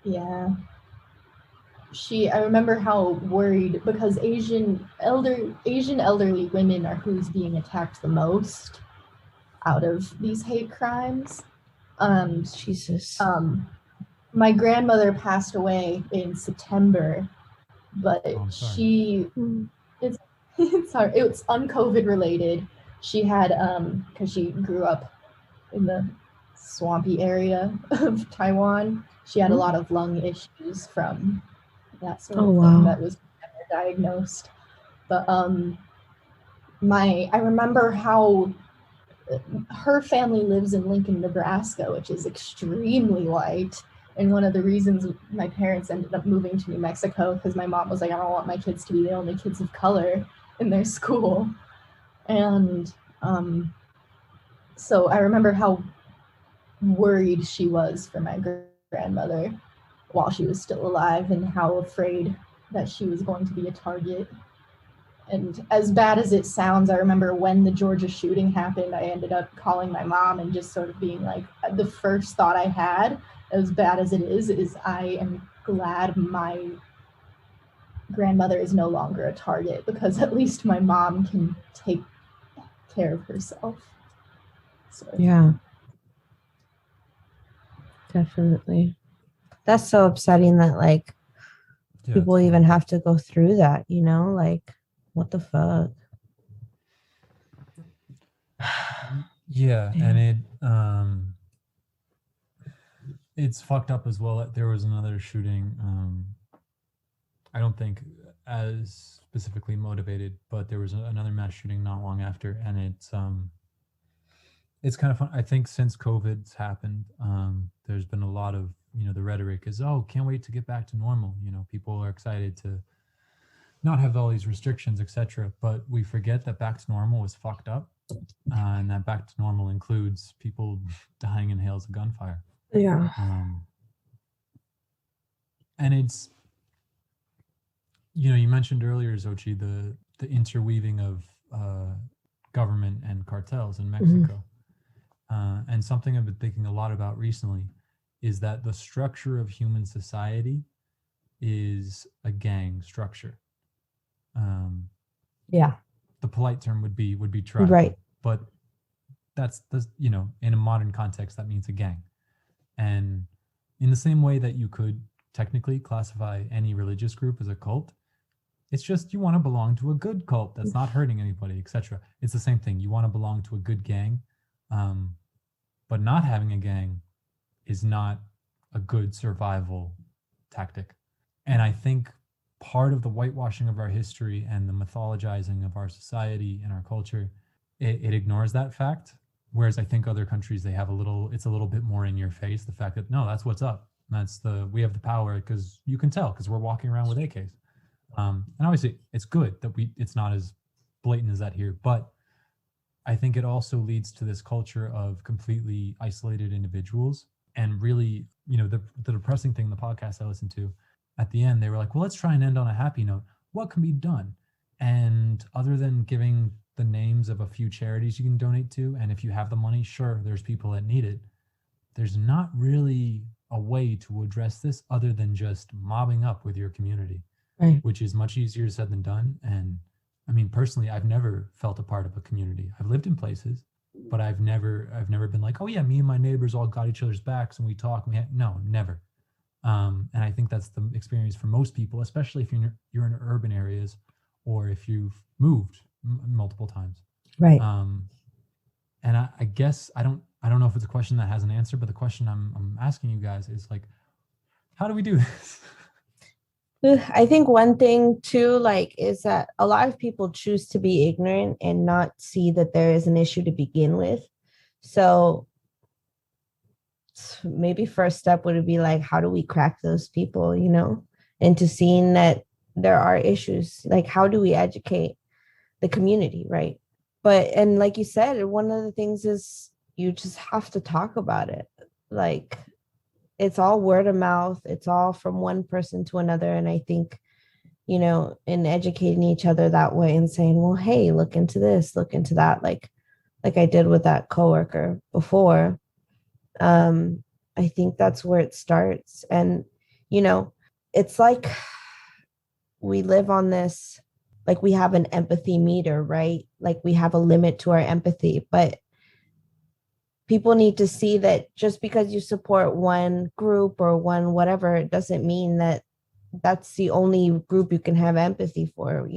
Yeah. I remember how worried, because Asian elderly women are who's being attacked the most out of these hate crimes. Jesus. My grandmother passed away in September, but it's hard. It was un-COVID related. She had because she grew up in the swampy area of Taiwan. She had a lot of lung issues from that sort of thing that was never diagnosed. But I remember how her family lives in Lincoln, Nebraska, which is extremely white. And one of the reasons my parents ended up moving to New Mexico, because my mom was like, I don't want my kids to be the only kids of color in their school. And so I remember how worried she was for my grandmother while she was still alive, and how afraid that she was going to be a target. And as bad as it sounds, I remember when the Georgia shooting happened, I ended up calling my mom and just sort of being like, the first thought I had, as bad as it is I am glad my grandmother is no longer a target, because at least my mom can take care of herself. So. Yeah. Definitely. That's so upsetting that like people even have to go through that, you know, like what the fuck. Yeah. And it's fucked up as well. There was another shooting, I don't think as specifically motivated, but there was another mass shooting not long after, and it's kind of fun. I think since COVID's happened, there's been a lot of, the rhetoric is, oh, can't wait to get back to normal. People are excited to not have all these restrictions, etc. But we forget that back to normal was fucked up, and that back to normal includes people dying in hails of gunfire. Yeah. And it's, you mentioned earlier, Xochitl, the interweaving of government and cartels in Mexico. And something I've been thinking a lot about recently is that the structure of human society is a gang structure. Yeah. The polite term would be tribe. Right. But that's in a modern context, that means a gang. And in the same way that you could technically classify any religious group as a cult, it's just you want to belong to a good cult that's not hurting anybody, etc. It's the same thing. You want to belong to a good gang, but not having a gang is not a good survival tactic. And I think part of the whitewashing of our history and the mythologizing of our society and our culture, it ignores that fact. Whereas I think other countries, it's a little bit more in your face. The fact that, no, that's what's up. We have the power, because you can tell, because we're walking around with AKs. And obviously it's good that it's not as blatant as that here, but I think it also leads to this culture of completely isolated individuals. And really, the depressing thing, the podcast I listened to, at the end, they were like, well, let's try and end on a happy note. What can be done? And other than giving the names of a few charities you can donate to, and if you have the money, sure, there's people that need it. There's not really a way to address this other than just mobbing up with your community, right, which is much easier said than done. And I mean, personally, I've never felt a part of a community. I've lived in places, but I've never been like, oh yeah, me and my neighbors all got each other's backs and we talk. No, never. And I think that's the experience for most people, especially if you're in urban areas or if you've moved multiple times. right. And I guess I don't know if it's a question that has an answer, but the question I'm asking you guys is like, how do we do this? I think one thing too, like, is that a lot of people choose to be ignorant and not see that there is an issue to begin with. So maybe first step would be like, how do we crack those people, into seeing that there are issues? Like, how do we educate the community, right? And like you said, one of the things is you just have to talk about it. Like, it's all word of mouth. It's all from one person to another. And I think, in educating each other that way and saying, well, hey, look into this, look into that. Like I did with that coworker before. I think that's where it starts. And, it's like we live on this, like we have an empathy meter, right? Like we have a limit to our empathy, but people need to see that just because you support one group or one whatever, it doesn't mean that that's the only group you can have empathy for.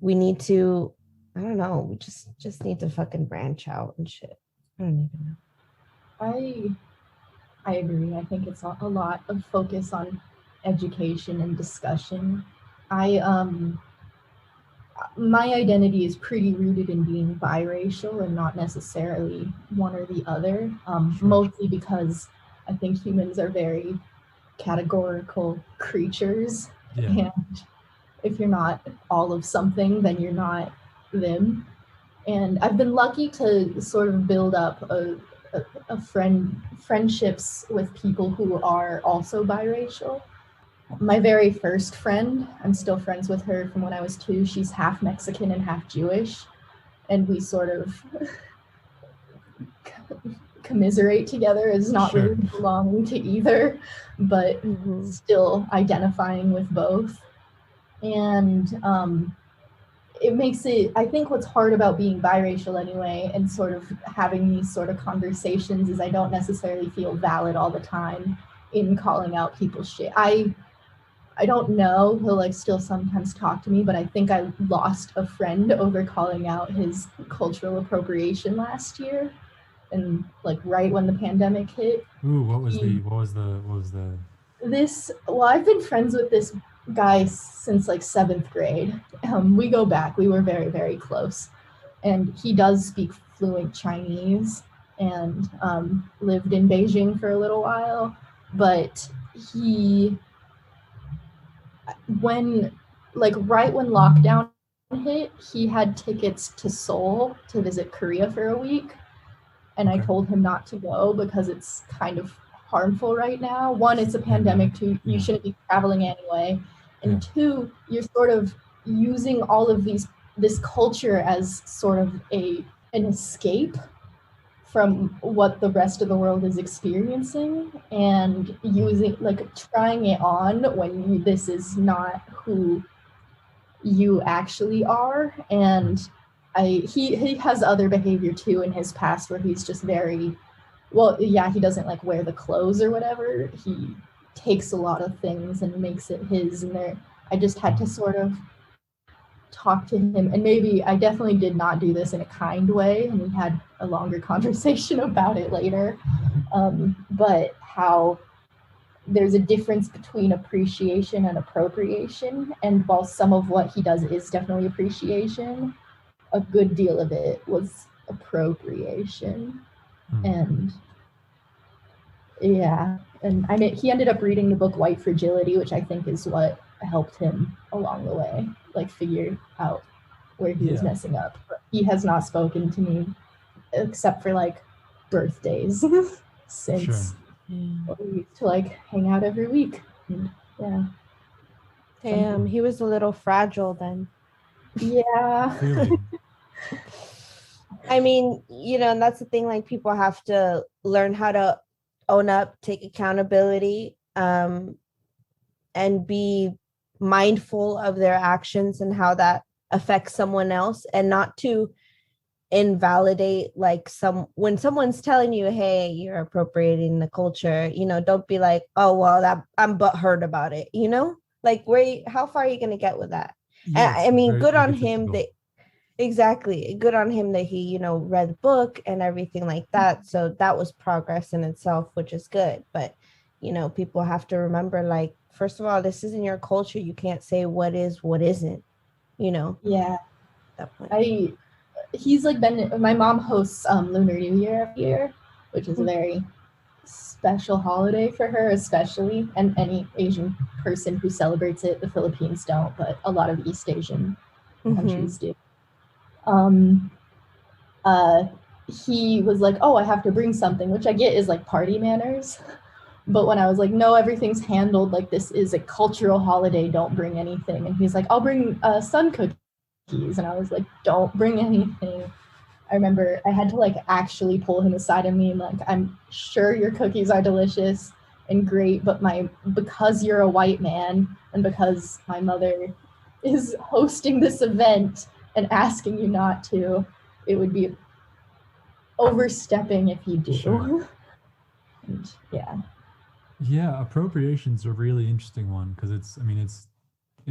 We need to, I don't know, we just need to fucking branch out and shit. I don't even know. I agree. I think it's a lot of focus on education and discussion. My identity is pretty rooted in being biracial and not necessarily one or the other, mostly because I think humans are very categorical creatures. Yeah. And if you're not all of something, then you're not them. And I've been lucky to sort of build up friendships with people who are also biracial. My very first friend, I'm still friends with her from when I was 2. She's half Mexican and half Jewish. And we sort of commiserate together as not really belonging to either, but still identifying with both. And it makes it, I think what's hard about being biracial anyway, and sort of having these sort of conversations, is I don't necessarily feel valid all the time in calling out people's shit. I don't know, he'll like still sometimes talk to me, but I think I lost a friend over calling out his cultural appropriation last year, and like right when the pandemic hit. Ooh, what was the well, I've been friends with this guy since like 7th grade. We go back, we were very, very close. And he does speak fluent Chinese and lived in Beijing for a little while, but right when lockdown hit, he had tickets to Seoul to visit Korea for a week. And I told him not to go because it's kind of harmful right now. 1, it's a pandemic. 2, you shouldn't be traveling anyway. And 2, you're sort of using all of this culture as sort of an escape from what the rest of the world is experiencing, and trying it on when this is not who you actually are. And he has other behavior too in his past where he's just very, he doesn't like wear the clothes or whatever. He takes a lot of things and makes it his, and I just had to sort of talk to him, and maybe I definitely did not do this in a kind way, and we had a longer conversation about it later, but how there's a difference between appreciation and appropriation, and while some of what he does is definitely appreciation, a good deal of it was appropriation. And I mean, he ended up reading the book White Fragility, which I think is what helped him along the way, like figure out where he was messing up. But he has not spoken to me except for like birthdays since we used to like hang out every week. And, yeah. Damn, he was a little fragile then. Yeah. I mean, you know, and that's the thing, like people have to learn how to own up, take accountability, and be mindful of their actions and how that affects someone else, and not to invalidate like when someone's telling you, hey, you're appropriating the culture, you know, don't be like, oh well, that I'm butthurt about it, you know, like how far are you going to get with that? I mean, good on him that exactly good on him that he, you know, read the book and everything like that, so that was progress in itself, which is good. But you know, people have to remember, like, first of all, this isn't your culture. You can't say what is, what isn't, you know. He's like my mom hosts Lunar New Year every year, which is a very special holiday for her, especially, and any Asian person who celebrates it. The Philippines don't, but a lot of East Asian countries do. He was like, oh, I have to bring something, which I get is like party manners. But when I was like, no, everything's handled like this is a cultural holiday, don't bring anything. And he's like, I'll bring sun cookies. And I was like, don't bring anything. I remember I had to like actually pull him aside and mean like, I'm sure your cookies are delicious and great, but because you're a white man and because my mother is hosting this event and asking you not to, it would be overstepping if you do. Sure. And, yeah, appropriation's a really interesting one because it's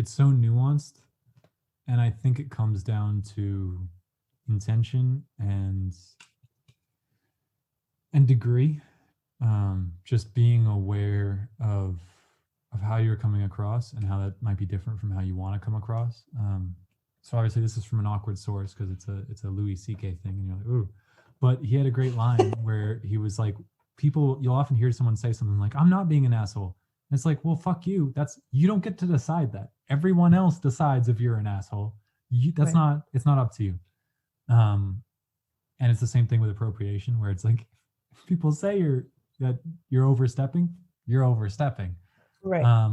so nuanced, and I think it comes down to intention and degree. Just being aware of how you're coming across and how that might be different from how you want to come across. So obviously this is from an awkward source because it's a Louis C.K. thing, and you're like, ooh. But he had a great line where he was like, you'll often hear someone say something like, I'm not being an asshole. And it's like, well, fuck you. You don't get to decide that. Everyone else decides if you're an asshole. It's not up to you. And it's the same thing with appropriation, where it's like, people say you're overstepping, you're overstepping. Right.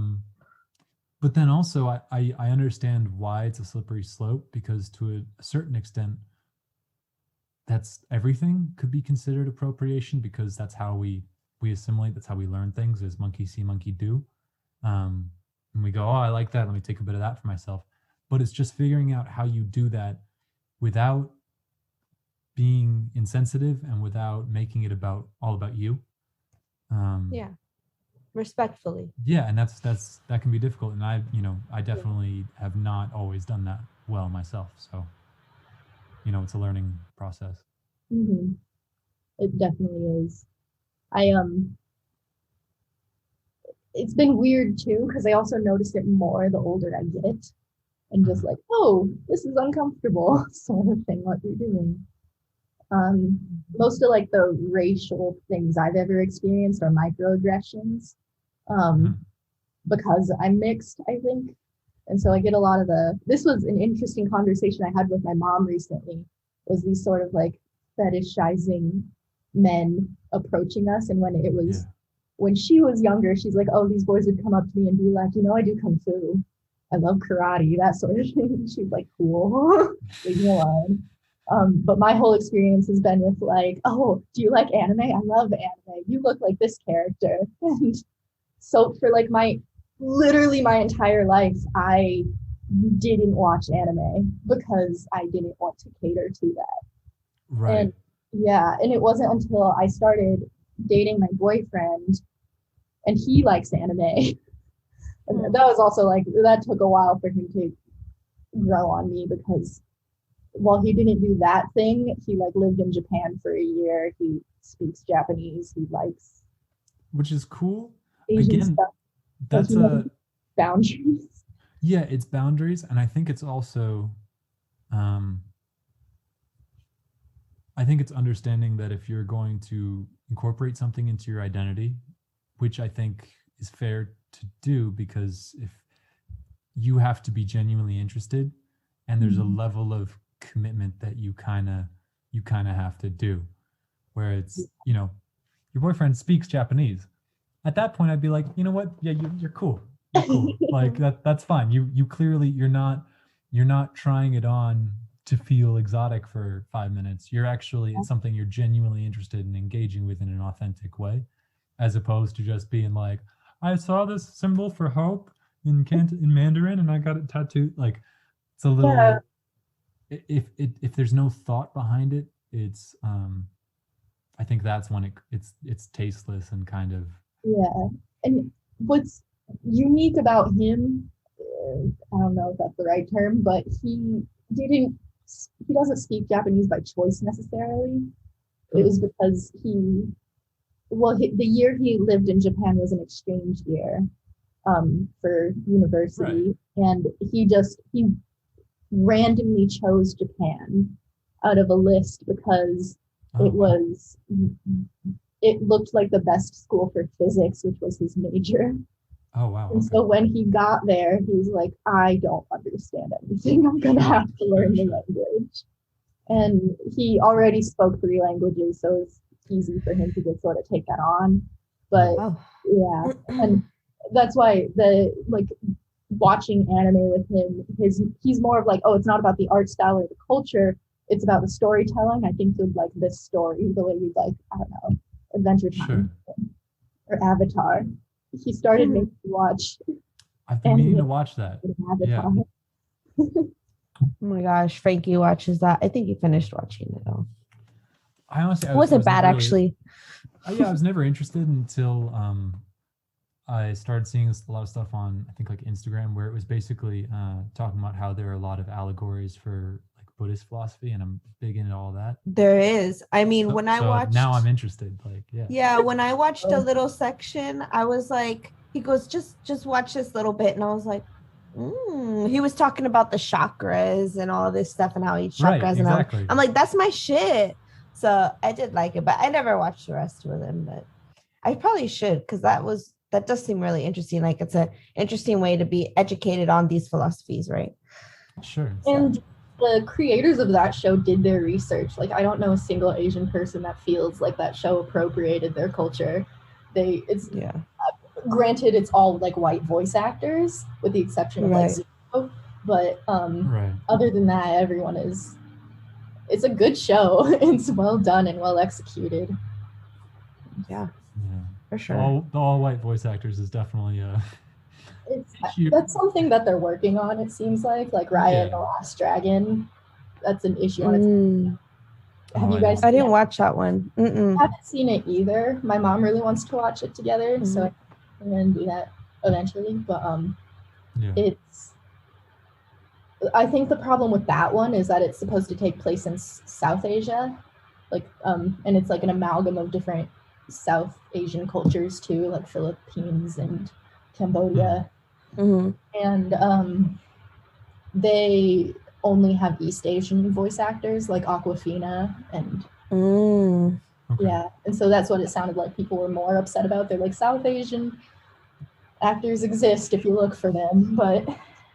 But then also I understand why it's a slippery slope, because to a certain extent, that's everything could be considered appropriation, because that's how we assimilate. That's how we learn things, is monkey see, monkey do. And we go, oh, I like that. Let me take a bit of that for myself. But it's just figuring out how you do that without being insensitive and without making it all about you. Respectfully. Yeah, and that can be difficult. And I definitely have not always done that well myself. So, it's a learning process. Mm-hmm. It definitely is. It's been weird too, because I also noticed it more the older I get, and just like, oh, this is uncomfortable sort of thing, what you're doing. Most of like the racial things I've ever experienced are microaggressions, because I'm mixed, I think. And so I get a lot of this was an interesting conversation I had with my mom recently, was these sort of like fetishizing men approaching us. And when she was younger, she's like, oh, these boys would come up to me and be like, I do Kung Fu. I love karate, that sort of thing. She's like, cool, leave me alone. But my whole experience has been with like, oh, do you like anime? I love anime. You look like this character. And so for like literally my entire life, I didn't watch anime because I didn't want to cater to that. Right. And it wasn't until I started dating my boyfriend and he likes anime. And that was also like, that took a while for him to grow on me, because while he didn't do that thing, he like lived in Japan for a year. He speaks Japanese. He likes, which is cool. Asian Again, stuff. that's boundaries. Yeah, it's boundaries, and I think it's also, I think it's understanding that if you're going to incorporate something into your identity, which I think is fair to do, because if you have to be genuinely interested and there's a level of commitment that you kind of have to do, where it's, you know, your boyfriend speaks Japanese. At that point, I'd be like, you know what? Yeah, you're cool. You're cool. Like that's fine. You clearly you're not trying it on to feel exotic for 5 minutes. You're actually, it's something you're genuinely interested in engaging with in an authentic way, as opposed to just being like, I saw this symbol for hope in Mandarin and I got it tattooed. Like, it's a little, if there's no thought behind it, it's I think that's when it's tasteless and kind of. Yeah. And what's unique about him, I don't know if that's the right term, but he doesn't speak Japanese by choice necessarily. It was because the year he lived in Japan was an exchange year for university, and he randomly chose Japan out of a list because it looked like the best school for physics, which was his major. Oh, wow. And so when he got there, he was like, I don't understand anything. I'm going to have to learn the language. And he already spoke 3 languages, so it's easy for him to just sort of take that on. But yeah, and that's why watching anime with him, he's more of like, oh, it's not about the art style or the culture, it's about the storytelling. I think you'd like this story the way you'd like, I don't know, Adventure Time or Avatar. He started making me watch. I've been meaning to watch that. Avatar. Oh my gosh, Frankie watches that. I think he finished watching it all. It wasn't bad, actually. Yeah, I was never interested until I started seeing a lot of stuff on, I think, like Instagram, where it was basically talking about how there are a lot of allegories for like Buddhist philosophy, and I'm big into all that. There is. I mean, when I watched, now I'm interested. Like, yeah. Yeah, when I watched a little section, I was like, he goes, just watch this little bit, and I was like, He was talking about the chakras and all this stuff and how each chakras and I'm like, that's my shit. So I did like it, but I never watched the rest with him. But I probably should, because that does seem really interesting. Like, it's an interesting way to be educated on these philosophies, right? Sure. And the creators of that show did their research. Like, I don't know a single Asian person that feels like that show appropriated their culture. Granted, it's all like white voice actors, with the exception of like Zuko, but other than that, everyone is. It's a good show. It's well done and well executed. Yeah, for sure. All white voice actors is definitely that's something that they're working on. It seems like Raya and the Last Dragon. That's an issue on its own. Have you guys? I didn't watch that one. I haven't seen it either. My mom really wants to watch it together, so I'm gonna do that eventually. But I think the problem with that one is that it's supposed to take place in South Asia, and it's like an amalgam of different South Asian cultures too, like Philippines and Cambodia, and they only have East Asian voice actors like Awkwafina and and so that's what it sounded like people were more upset about. They're like, South Asian actors exist if you look for them, but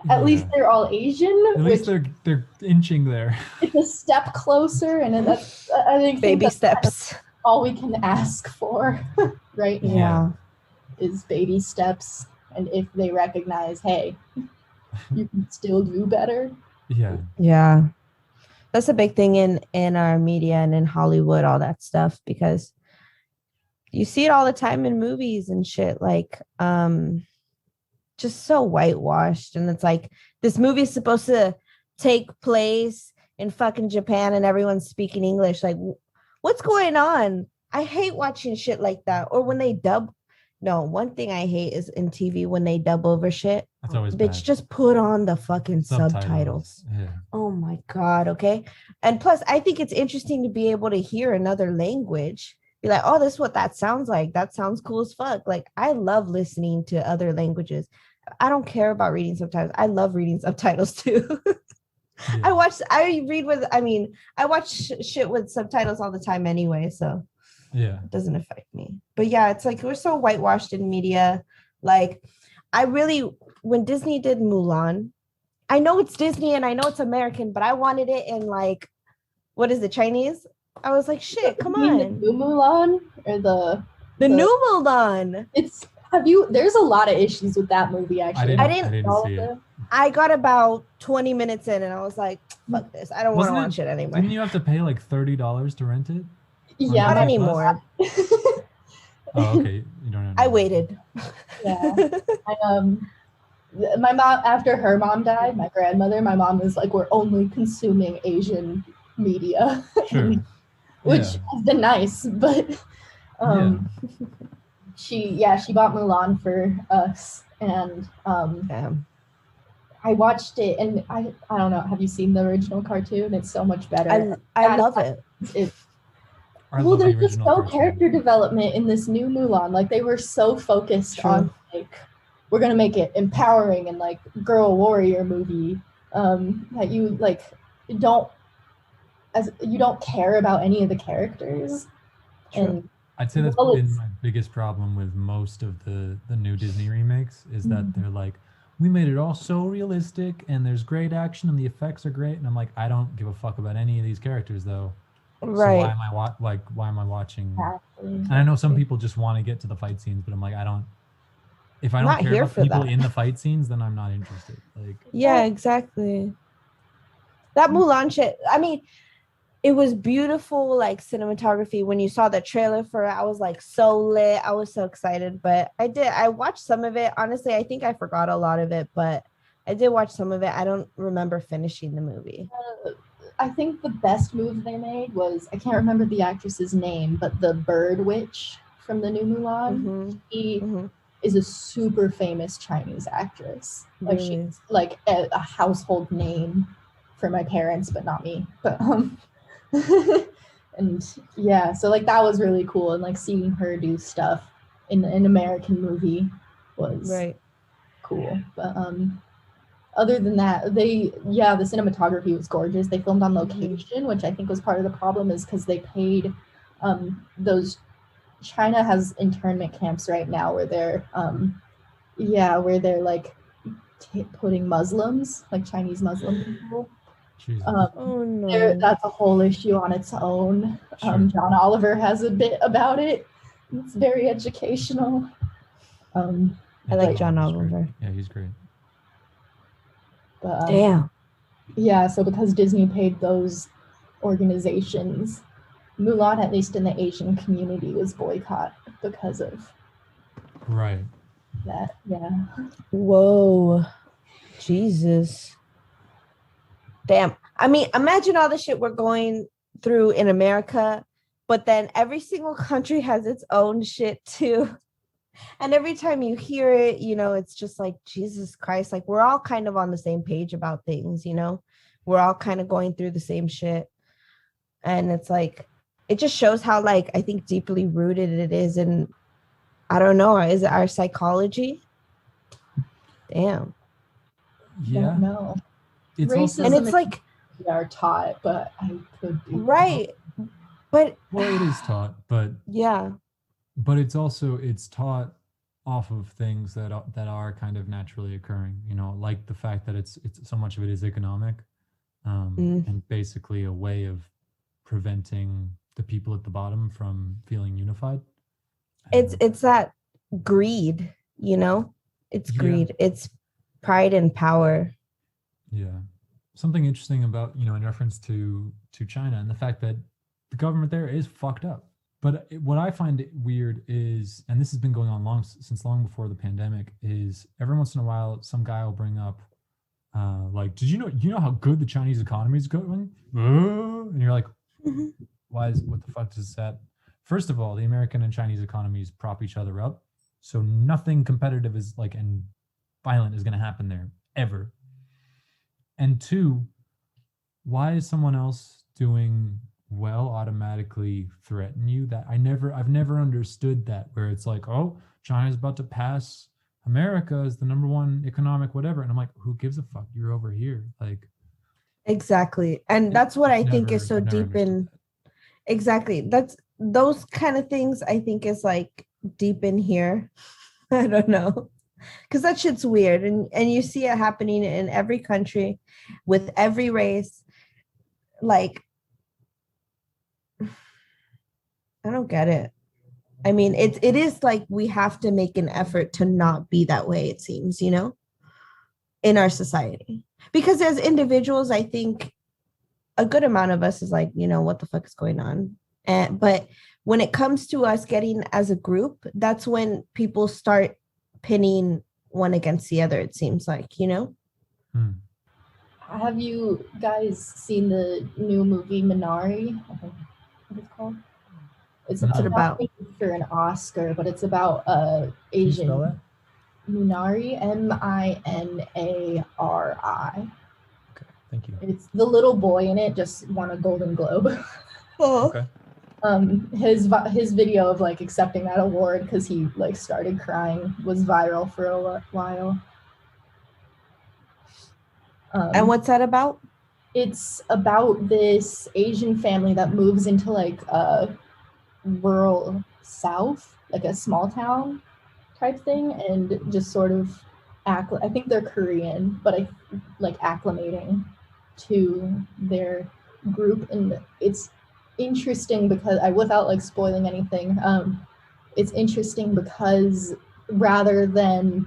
at least they're all Asian. At least they're inching there. It's a step closer, and that's, I think, baby steps. Kind of all we can ask for right now is baby steps. And if they recognize, hey, you can still do better. Yeah. That's a big thing in our media and in Hollywood, all that stuff, because you see it all the time in movies and shit, like just so whitewashed. And it's like, this movie is supposed to take place in fucking Japan and everyone's speaking English. Like, what's going on? I hate watching shit like that. Or when they dub. No, one thing I hate is in TV when they dub over shit. That's always bitch, bad. Just put on the fucking subtitles. Yeah. Oh my God. Okay. And plus, I think it's interesting to be able to hear another language. Be like, oh, this is what that sounds like. That sounds cool as fuck. Like, I love listening to other languages. I don't care about reading subtitles. I love reading subtitles too. I watch shit with subtitles all the time anyway. So it doesn't affect me. But yeah, it's like, we're so whitewashed in media. Like, when Disney did Mulan, I know it's Disney and I know it's American, but I wanted it in like, what is it, Chinese? I was like, shit, come on. The new Mulan or the new Mulan? There's a lot of issues with that movie, actually. I didn't see it. I got about 20 minutes in and I was like, fuck this. I don't want to watch it anymore. Didn't you have to pay like $30 to rent it? Yeah. Not anymore. Oh, okay. You don't know. I waited. Yeah. My mom, after her mom died, my grandmother, my mom was like, we're only consuming Asian media. Sure. Which has been nice, but she bought Mulan for us, and I watched it, and I don't know, have you seen the original cartoon? It's so much better. I love it. There's just no character development in this new Mulan. Like, they were so focused on like, we're gonna make it empowering and like girl warrior movie, that you like don't care about any of the characters. True. And I'd say that's been my biggest problem with most of the new Disney remakes is that they're like, we made it all so realistic and there's great action and the effects are great, and I'm like, I don't give a fuck about any of these characters though. Right. So why am I watching? Exactly. And I know some people just want to get to the fight scenes, but I'm like, if I don't care about people in the fight scenes, then I'm not interested. Like, yeah, exactly. That Mulan shit, I mean, it was beautiful, like cinematography. When you saw the trailer for it, I was like so lit. I was so excited, but I watched some of it. Honestly, I think I forgot a lot of it, but I did watch some of it. I don't remember finishing the movie. I think the best move they made was, I can't remember the actress's name, but the bird witch from the new Mulan. She is a super famous Chinese actress. Like, she's like a household name for my parents, but not me. But and yeah, so like that was really cool, and like seeing her do stuff in an American movie was cool. But other than that, the cinematography was gorgeous. They filmed on location, which I think was part of the problem, is because they paid China has internment camps right now where they're like putting Muslims, like Chinese Muslim people. Oh no, that's a whole issue on its own. Sure. John Oliver has a bit about it. It's very educational. I like John Oliver. Yeah, he's great. But, damn. Yeah, so because Disney paid those organizations, Mulan, at least in the Asian community, was boycotted because of that. Yeah. Whoa. Jesus. Damn. I mean, imagine all the shit we're going through in America, but then every single country has its own shit too. And every time you hear it, you know, it's just like, Jesus Christ, like we're all kind of on the same page about things, you know, we're all kind of going through the same shit. And it's like, it just shows how, like, I think deeply rooted it is. And I don't know, is it our psychology? Damn. Yeah. No. It's racism, and it's like we are taught, but I could be right. But it is taught, but yeah. But it's taught off of things that are kind of naturally occurring, you know, like the fact that it's so much of it is economic, and basically a way of preventing the people at the bottom from feeling unified. It's that greed, you know, it's greed. It's pride and power. Yeah. Something interesting about, you know, in reference to China and the fact that the government there is fucked up. But what I find weird is, and this has been going on since long before the pandemic, is every once in a while some guy will bring up, like, did you know how good the Chinese economy is going? And you're like, what the fuck does that? First of all, the American and Chinese economies prop each other up, so nothing competitive is like and violent is going to happen there ever. And two, why is someone else doing well automatically threaten you? That I've never understood that, where it's like, oh, China's about to pass America as the number one economic whatever, and I'm like, who gives a fuck? You're over here, like. Exactly. And that's what I think is so deep in. Exactly. That's those kind of things I think is like deep in here. I don't know. Because that shit's weird. And you see it happening in every country with every race. Like, I don't get it. I mean, it is like we have to make an effort to not be that way, it seems, you know, in our society. Because as individuals, I think a good amount of us is like, you know, what the fuck is going on? But when it comes to us getting as a group, that's when people start pinning one against the other, it seems like, you know? Have you guys seen the new movie Minari? I think what it's called. It's about for an Oscar, but it's about Asian. Minari, Minari. Okay, thank you. It's the little boy in it just won a Golden Globe. Oh. Okay. His video of like accepting that award because he like started crying was viral for a while. And what's that about? It's about this Asian family that moves into like a rural South, like a small town type thing, and just sort of I think they're Korean, but acclimating to their group. And it's interesting because without like spoiling anything, it's interesting because rather than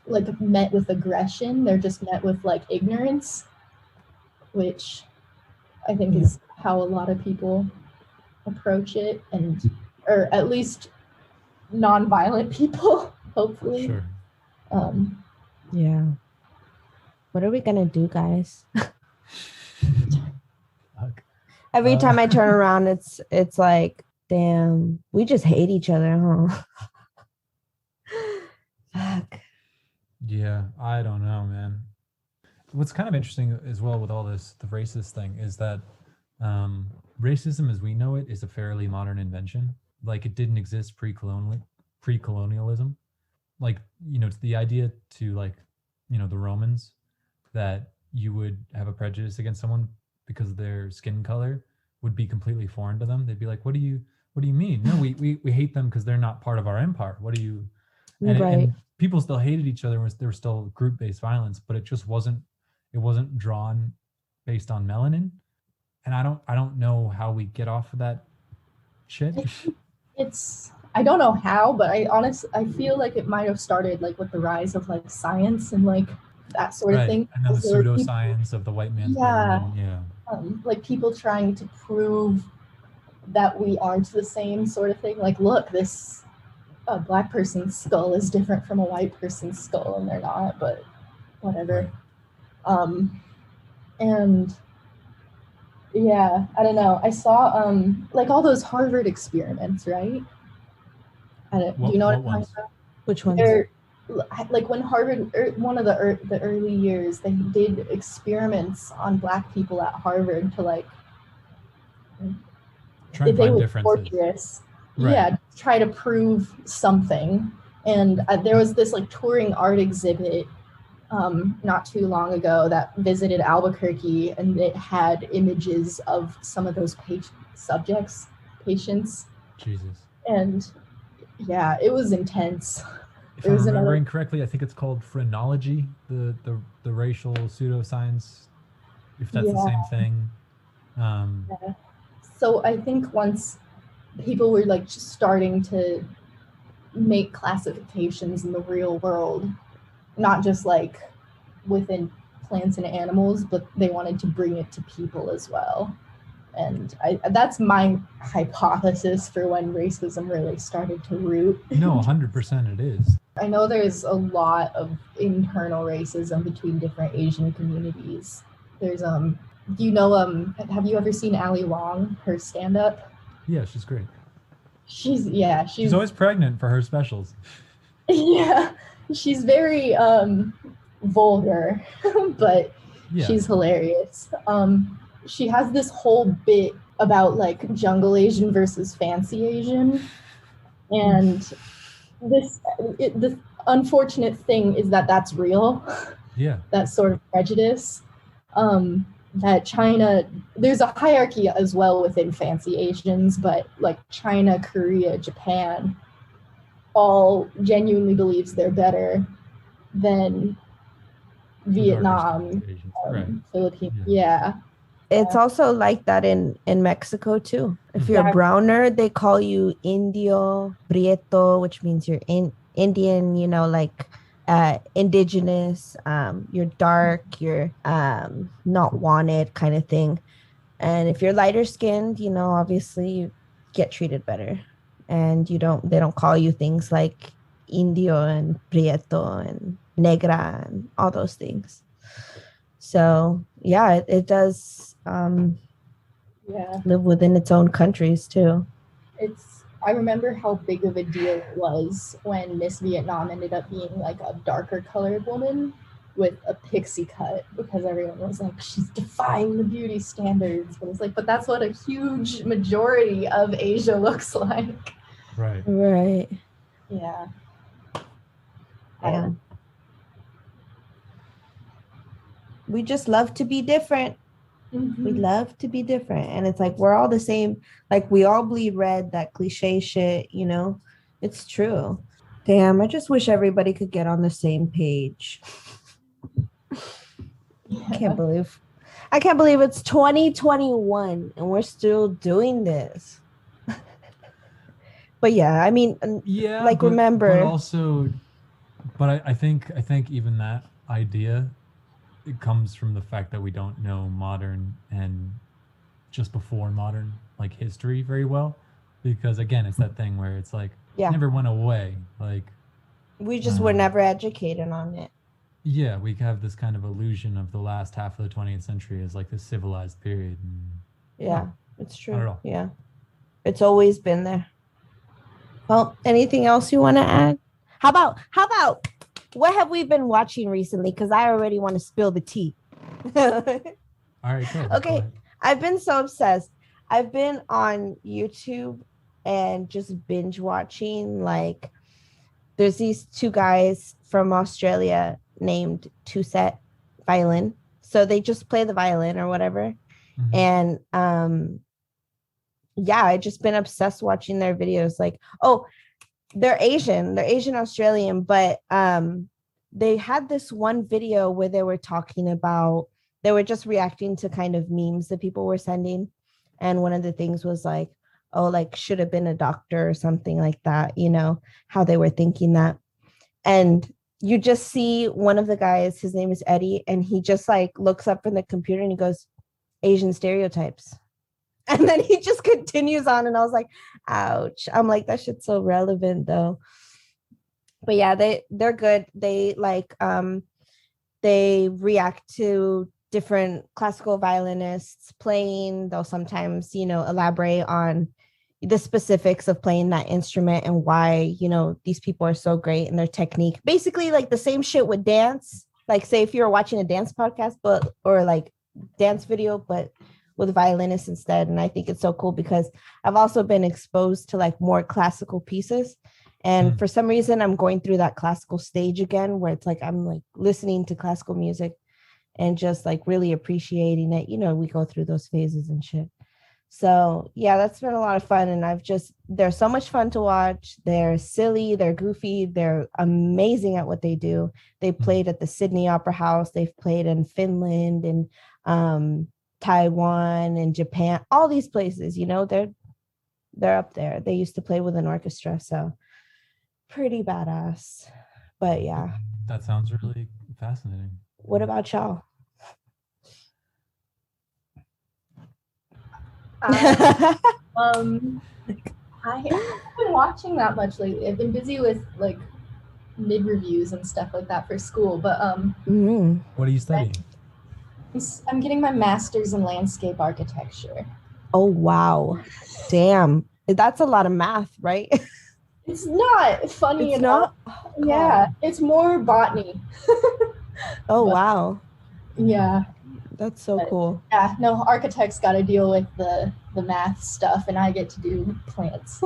like met with aggression, they're just met with like ignorance, which I think is how a lot of people approach it, or at least non-violent people, hopefully. Sure. Yeah. What are we gonna do, guys? Every time I turn around, it's like, damn, we just hate each other, huh? Fuck. Yeah, I don't know, man. What's kind of interesting as well with all this, the racist thing, is that racism as we know it is a fairly modern invention. Like, it didn't exist pre-colonialism. Like, you know, it's the idea to, like, you know, the Romans, that you would have a prejudice against someone because of their skin color would be completely foreign to them. They'd be like, what do you mean? No, we hate them because they're not part of our empire. What do you... And people still hated each other. There was still group-based violence, but it just wasn't drawn based on melanin. And I don't know how we get off of that shit. I don't know how, but I feel like it might have started like with the rise of like science and like that sort of thing. And then the pseudoscience of the white man's brain. Yeah. Like people trying to prove that we aren't the same sort of thing. Like, look, this Black person's skull is different from a white person's skull, and they're not, but whatever. Right. And yeah, I don't know. I saw like all those Harvard experiments, right? Do you know what I'm talking about? Which ones? They're, like when Harvard, one of the early years, they did experiments on Black people at Harvard to like try and find differences. Torturous. Right. Yeah, try to prove something. And there was this like touring art exhibit not too long ago that visited Albuquerque, and it had images of some of those patients. Jesus. And yeah, it was intense. If I'm remembering correctly, I think it's called phrenology, the racial pseudoscience, if that's the same thing. Yeah. So I think once people were like just starting to make classifications in the real world, not just like within plants and animals, but they wanted to bring it to people as well. And that's my hypothesis for when racism really started to root. No, 100% it is. I know there's a lot of internal racism between different Asian communities. There's have you ever seen Ali Wong, her stand-up? Yeah, she's great. She's always pregnant for her specials. Yeah, she's very vulgar, but she's hilarious. She has this whole bit about like jungle Asian versus fancy Asian, and the unfortunate thing is that that's real. Yeah, that sort of prejudice. That China, there's a hierarchy as well within fancy Asians, but like China, Korea, Japan, all genuinely believes they're better than Vietnam, Philippines. Yeah. It's also like that in Mexico too. If you're a browner, they call you Indio, Prieto, which means you're Indian, you know, like indigenous, you're dark, you're not wanted kind of thing. And if you're lighter skinned, you know, obviously you get treated better. And they don't call you things like Indio and Prieto and Negra and all those things. So yeah, it does live within its own countries too. I remember how big of a deal it was when Miss Vietnam ended up being like a darker colored woman with a pixie cut, because everyone was like, she's defying the beauty standards. But it's like, but that's what a huge majority of Asia looks like. Right. Yeah. We just love to be different. Mm-hmm. We love to be different. And it's like, we're all the same. Like, we all bleed red, that cliche shit, you know? It's true. Damn, I just wish everybody could get on the same page. I can't believe it's 2021 and we're still doing this. But yeah, I mean, remember. But I think even that idea, it comes from the fact that we don't know modern and just before modern like history very well, because again, it's that thing where it's like it never went away. Like we just were never educated on it. Yeah, we have this kind of illusion of the last half of the 20th century as like this civilized period. It's true. Not at all. Yeah, it's always been there. Well, anything else you want to add? How about what have we been watching recently? Because I already want to spill the tea. All right, cool. Okay, I've been so obsessed. I've been on YouTube and just binge watching. Like, there's these two guys from Australia named Two Set Violin. So they just play the violin or whatever. Mm-hmm. And I've just been obsessed watching their videos. Like, they're Asian Australian, but they had this one video where they were just reacting to kind of memes that people were sending. And one of the things was like, should have been a doctor or something like that, you know, how they were thinking that. And you just see one of the guys, his name is Eddie, and he just like looks up from the computer and he goes, Asian stereotypes. And then he just continues on, and I was like, ouch. I'm like, that shit's so relevant though. But yeah, they're good. They they react to different classical violinists playing. They'll sometimes, you know, elaborate on the specifics of playing that instrument and why, you know, these people are so great in their technique. Basically like the same shit with dance. Like, say if you're watching a dance podcast, or like dance video, but with violinists instead. And I think it's so cool because I've also been exposed to like more classical pieces. And for some reason, I'm going through that classical stage again, where it's like, I'm like listening to classical music and just like really appreciating it. You know, we go through those phases and shit. So yeah, that's been a lot of fun. And they're so much fun to watch. They're silly, they're goofy, they're amazing at what they do. They played at the Sydney Opera House. They've played in Finland and Taiwan and Japan, all these places, you know, they're up there. They used to play with an orchestra, so pretty badass. But yeah, that sounds really fascinating. What about y'all? I haven't been watching that much lately. I've been busy with like mid reviews and stuff like that for school, but What are you studying? I'm getting my master's in landscape architecture. Oh wow, damn, that's a lot of math, right? It's not funny enough. Yeah, it's more botany. Oh wow. Yeah, that's so cool. Yeah, no, architects got to deal with the math stuff, and I get to do plants.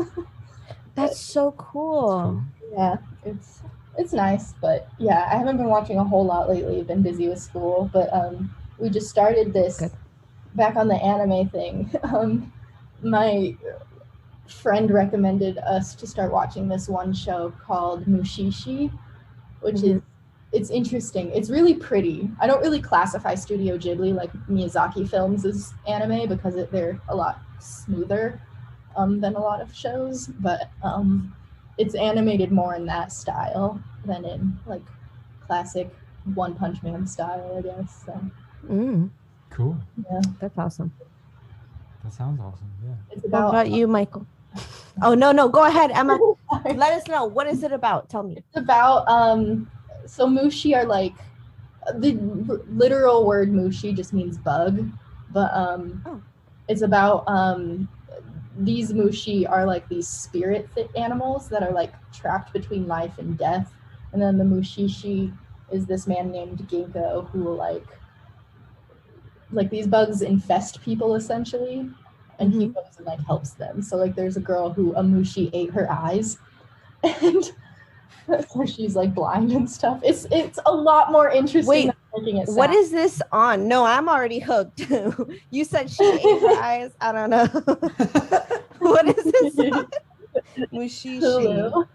That's so cool. Yeah, it's nice, but yeah, I haven't been watching a whole lot lately. I've been busy with school, but we just started this back on the anime thing. friend recommended us to start watching this one show called Mushishi, which is, it's interesting. It's really pretty. I don't really classify Studio Ghibli like Miyazaki films as anime because they're a lot smoother than a lot of shows, but it's animated more in that style than in like classic One Punch Man style, I guess. So. Cool. Yeah, that's awesome. That sounds awesome. Yeah. It's about, what about you, Michael? Oh no, go ahead, Emma. Let us know. What is it about? Tell me. It's about so mushi are like, the literal word mushi just means bug, but it's about these mushi are like these spirit animals that are like trapped between life and death, and then the mushishi is this man named Ginkgo who will like these bugs infest people essentially, and he goes and like helps them. So like there's a girl who a mushi ate her eyes, and so she's like blind and stuff. It's a lot more interesting than making it sound. What is this on? No, I'm already hooked. You said she ate her eyes. I don't know. What is this on? Mushishi.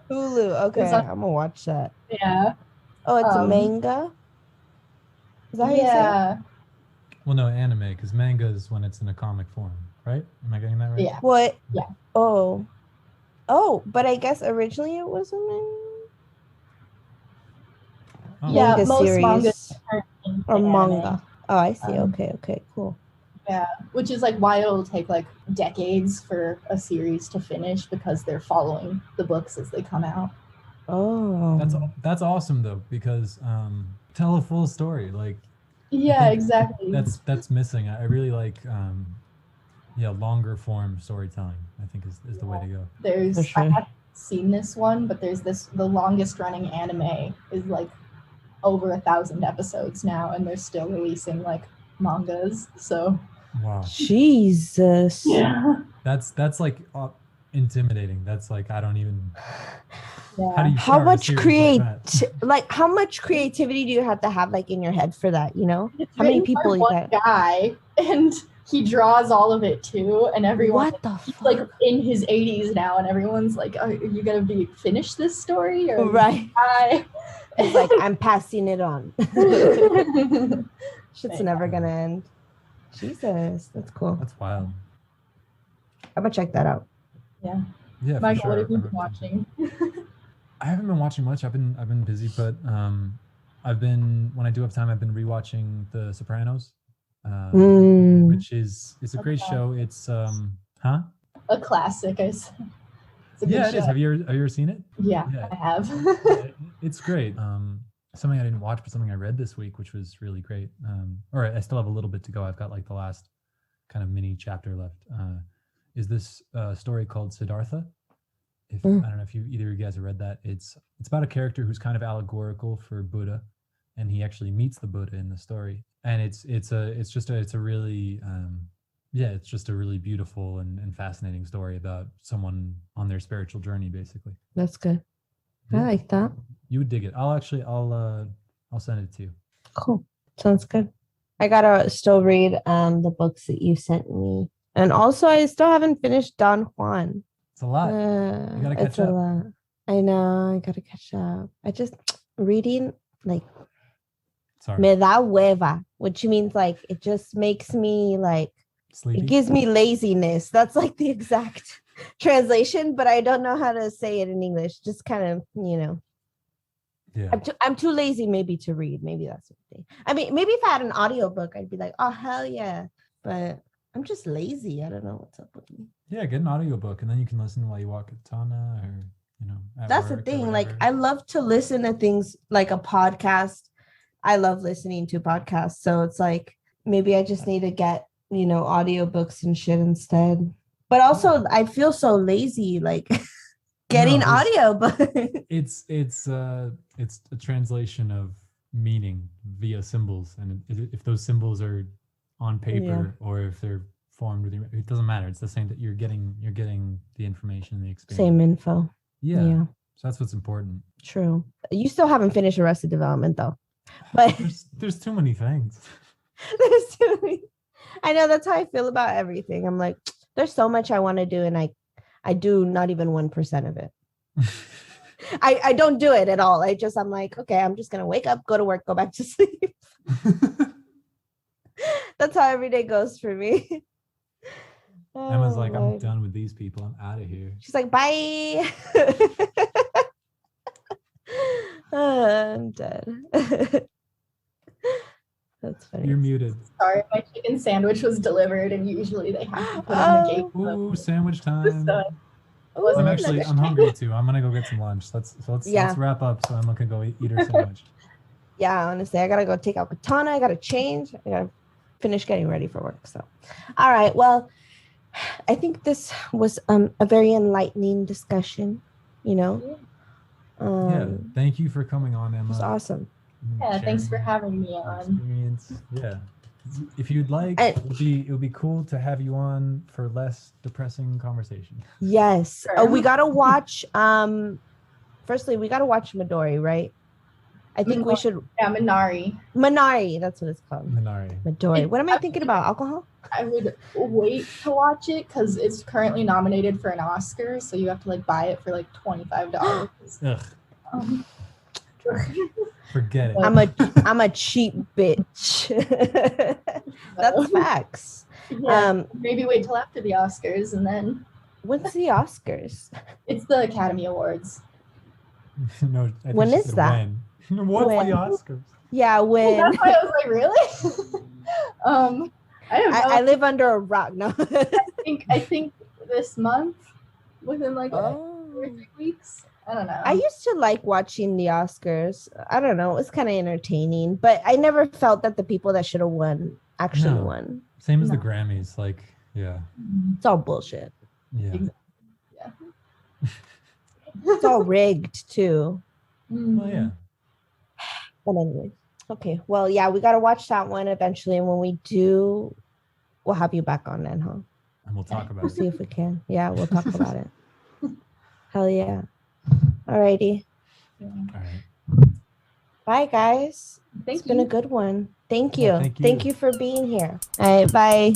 Hulu. Okay, I'm gonna watch that. Yeah. Oh, it's a manga? Is that how you say it? Well, no, anime, because manga is when it's in a comic form, right? Am I getting that right? Yeah. What? Yeah. Oh, but I guess originally it was a manga most series mangas or manga. Anime. Oh, I see. Okay, cool. Yeah, which is like why it'll take like decades for a series to finish because they're following the books as they come out. Oh, that's awesome though, because tell a full story. Like, yeah, exactly. That's missing. I really like longer form storytelling. I think is the way to go. There's I haven't seen this one, but there's the longest running anime is like over 1,000 episodes now, and they're still releasing like mangas. So wow, Jesus. Yeah, that's like intimidating. That's like I don't even. Yeah. How do you how much how much creativity do you have to have like in your head for that? You know, it's how many people you got? Guy, and he draws all of it too, and everyone. What the fuck? He's like in his 80s now, and everyone's like, "Are you gonna finish this story?" Or right? He's like, "I'm passing it on." Shit's never gonna end. Jesus, that's cool. That's wild. I'm gonna check that out. Yeah. Yeah. Michael, sure. what have you been watching? I haven't been watching much. I've been busy, but when I do have time, I've been rewatching The Sopranos, which is a great show. It's a classic. It is. Have you ever seen it? Yeah. I have. It's great. Something I didn't watch, but something I read this week, which was really great. All right, I still have a little bit to go. I've got like the last kind of mini chapter left. Is this story called Siddhartha? I don't know if either of you guys have read that. It's about a character who's kind of allegorical for Buddha, and he actually meets the Buddha in the story. And it's just a really beautiful and fascinating story about someone on their spiritual journey, basically. That's good. Yeah. I like that. You would dig it. I'll send it to you. Cool. Sounds good. I gotta still read the books that you sent me, and also I still haven't finished Don Juan. It's a lot. You gotta catch up. A lot. I know. I gotta catch up. I just reading like me da hueva, which means like it just makes me like sleepy. It gives me laziness. That's like the exact translation, but I don't know how to say it in English. Just kind of, Yeah. I'm too lazy maybe to read. Maybe that's the thing. I mean, maybe if I had an audiobook, I'd be like, oh hell yeah. But I'm just lazy. I don't know what's up with me. Yeah, get an audiobook and then you can listen while you walk a katana or that's the thing. Like I love to listen to things like a podcast. I love listening to podcasts. So it's like maybe I just need to get, audiobooks and shit instead. But also I feel so lazy like getting audio, but it's a translation of meaning via symbols, and if those symbols are on paper or if they're formed with it doesn't matter. It's the same that you're getting the information and the experience. Same info. Yeah. So that's what's important. True. You still haven't finished Arrested Development though. But there's too many things. There's too many. I know, that's how I feel about everything. I'm like, there's so much I want to do, and I I do not even 1% of it. I don't do it at all. I'm like, okay, I'm just gonna wake up, go to work, go back to sleep. That's how every day goes for me. Emma's like, I'm done with these people. I'm out of here. She's like, bye. I'm dead. That's funny. You're muted. Sorry, my chicken sandwich was delivered, and usually they have to put it in the gate. Ooh, sandwich time. So I'm hungry too. I'm gonna go get some lunch. Let's wrap up so Emma can go eat her sandwich. Yeah, honestly, I gotta go take out Katana. I gotta change. I gotta finish getting ready for work. So, all right. Well, I think this was a very enlightening discussion. Yeah. Thank you for coming on, Emma. It was awesome. Yeah, thanks for having me on. Experience. Yeah. If you'd like, it would be cool to have you on for less depressing conversation. Yes. Oh, we gotta watch. Firstly, we gotta watch Midori, right? I think we should. Yeah, Minari. Minari, that's what it's called. Midori. What am I thinking about? Alcohol? I would wait to watch it because it's currently nominated for an Oscar, so you have to buy it for $25. Ugh. Forget it. I'm a cheap bitch. That's facts. Yeah, maybe wait till after the Oscars and then. When's the Oscars? It's the Academy Awards. No. When is that? What's the Oscars? Yeah, when. Well, that's why I was like, really? I don't know. I live under a rock. No. I think this month, within 2 or 3 weeks. I don't know. I used to like watching the Oscars. I don't know. It was kind of entertaining, but I never felt that the people that should have won actually won. Same as the Grammys. Yeah. It's all bullshit. Yeah. Yeah. It's all rigged too. Oh yeah. But anyway, okay. Well, yeah, we got to watch that one eventually, and when we do, we'll have you back on then, huh? And we'll talk about it. See if we can. Yeah, we'll talk about it. Hell yeah. Alrighty. All right. Bye, guys. It's been a good one. Thank you. Yeah, thank you. Thank you for being here. All right. Bye.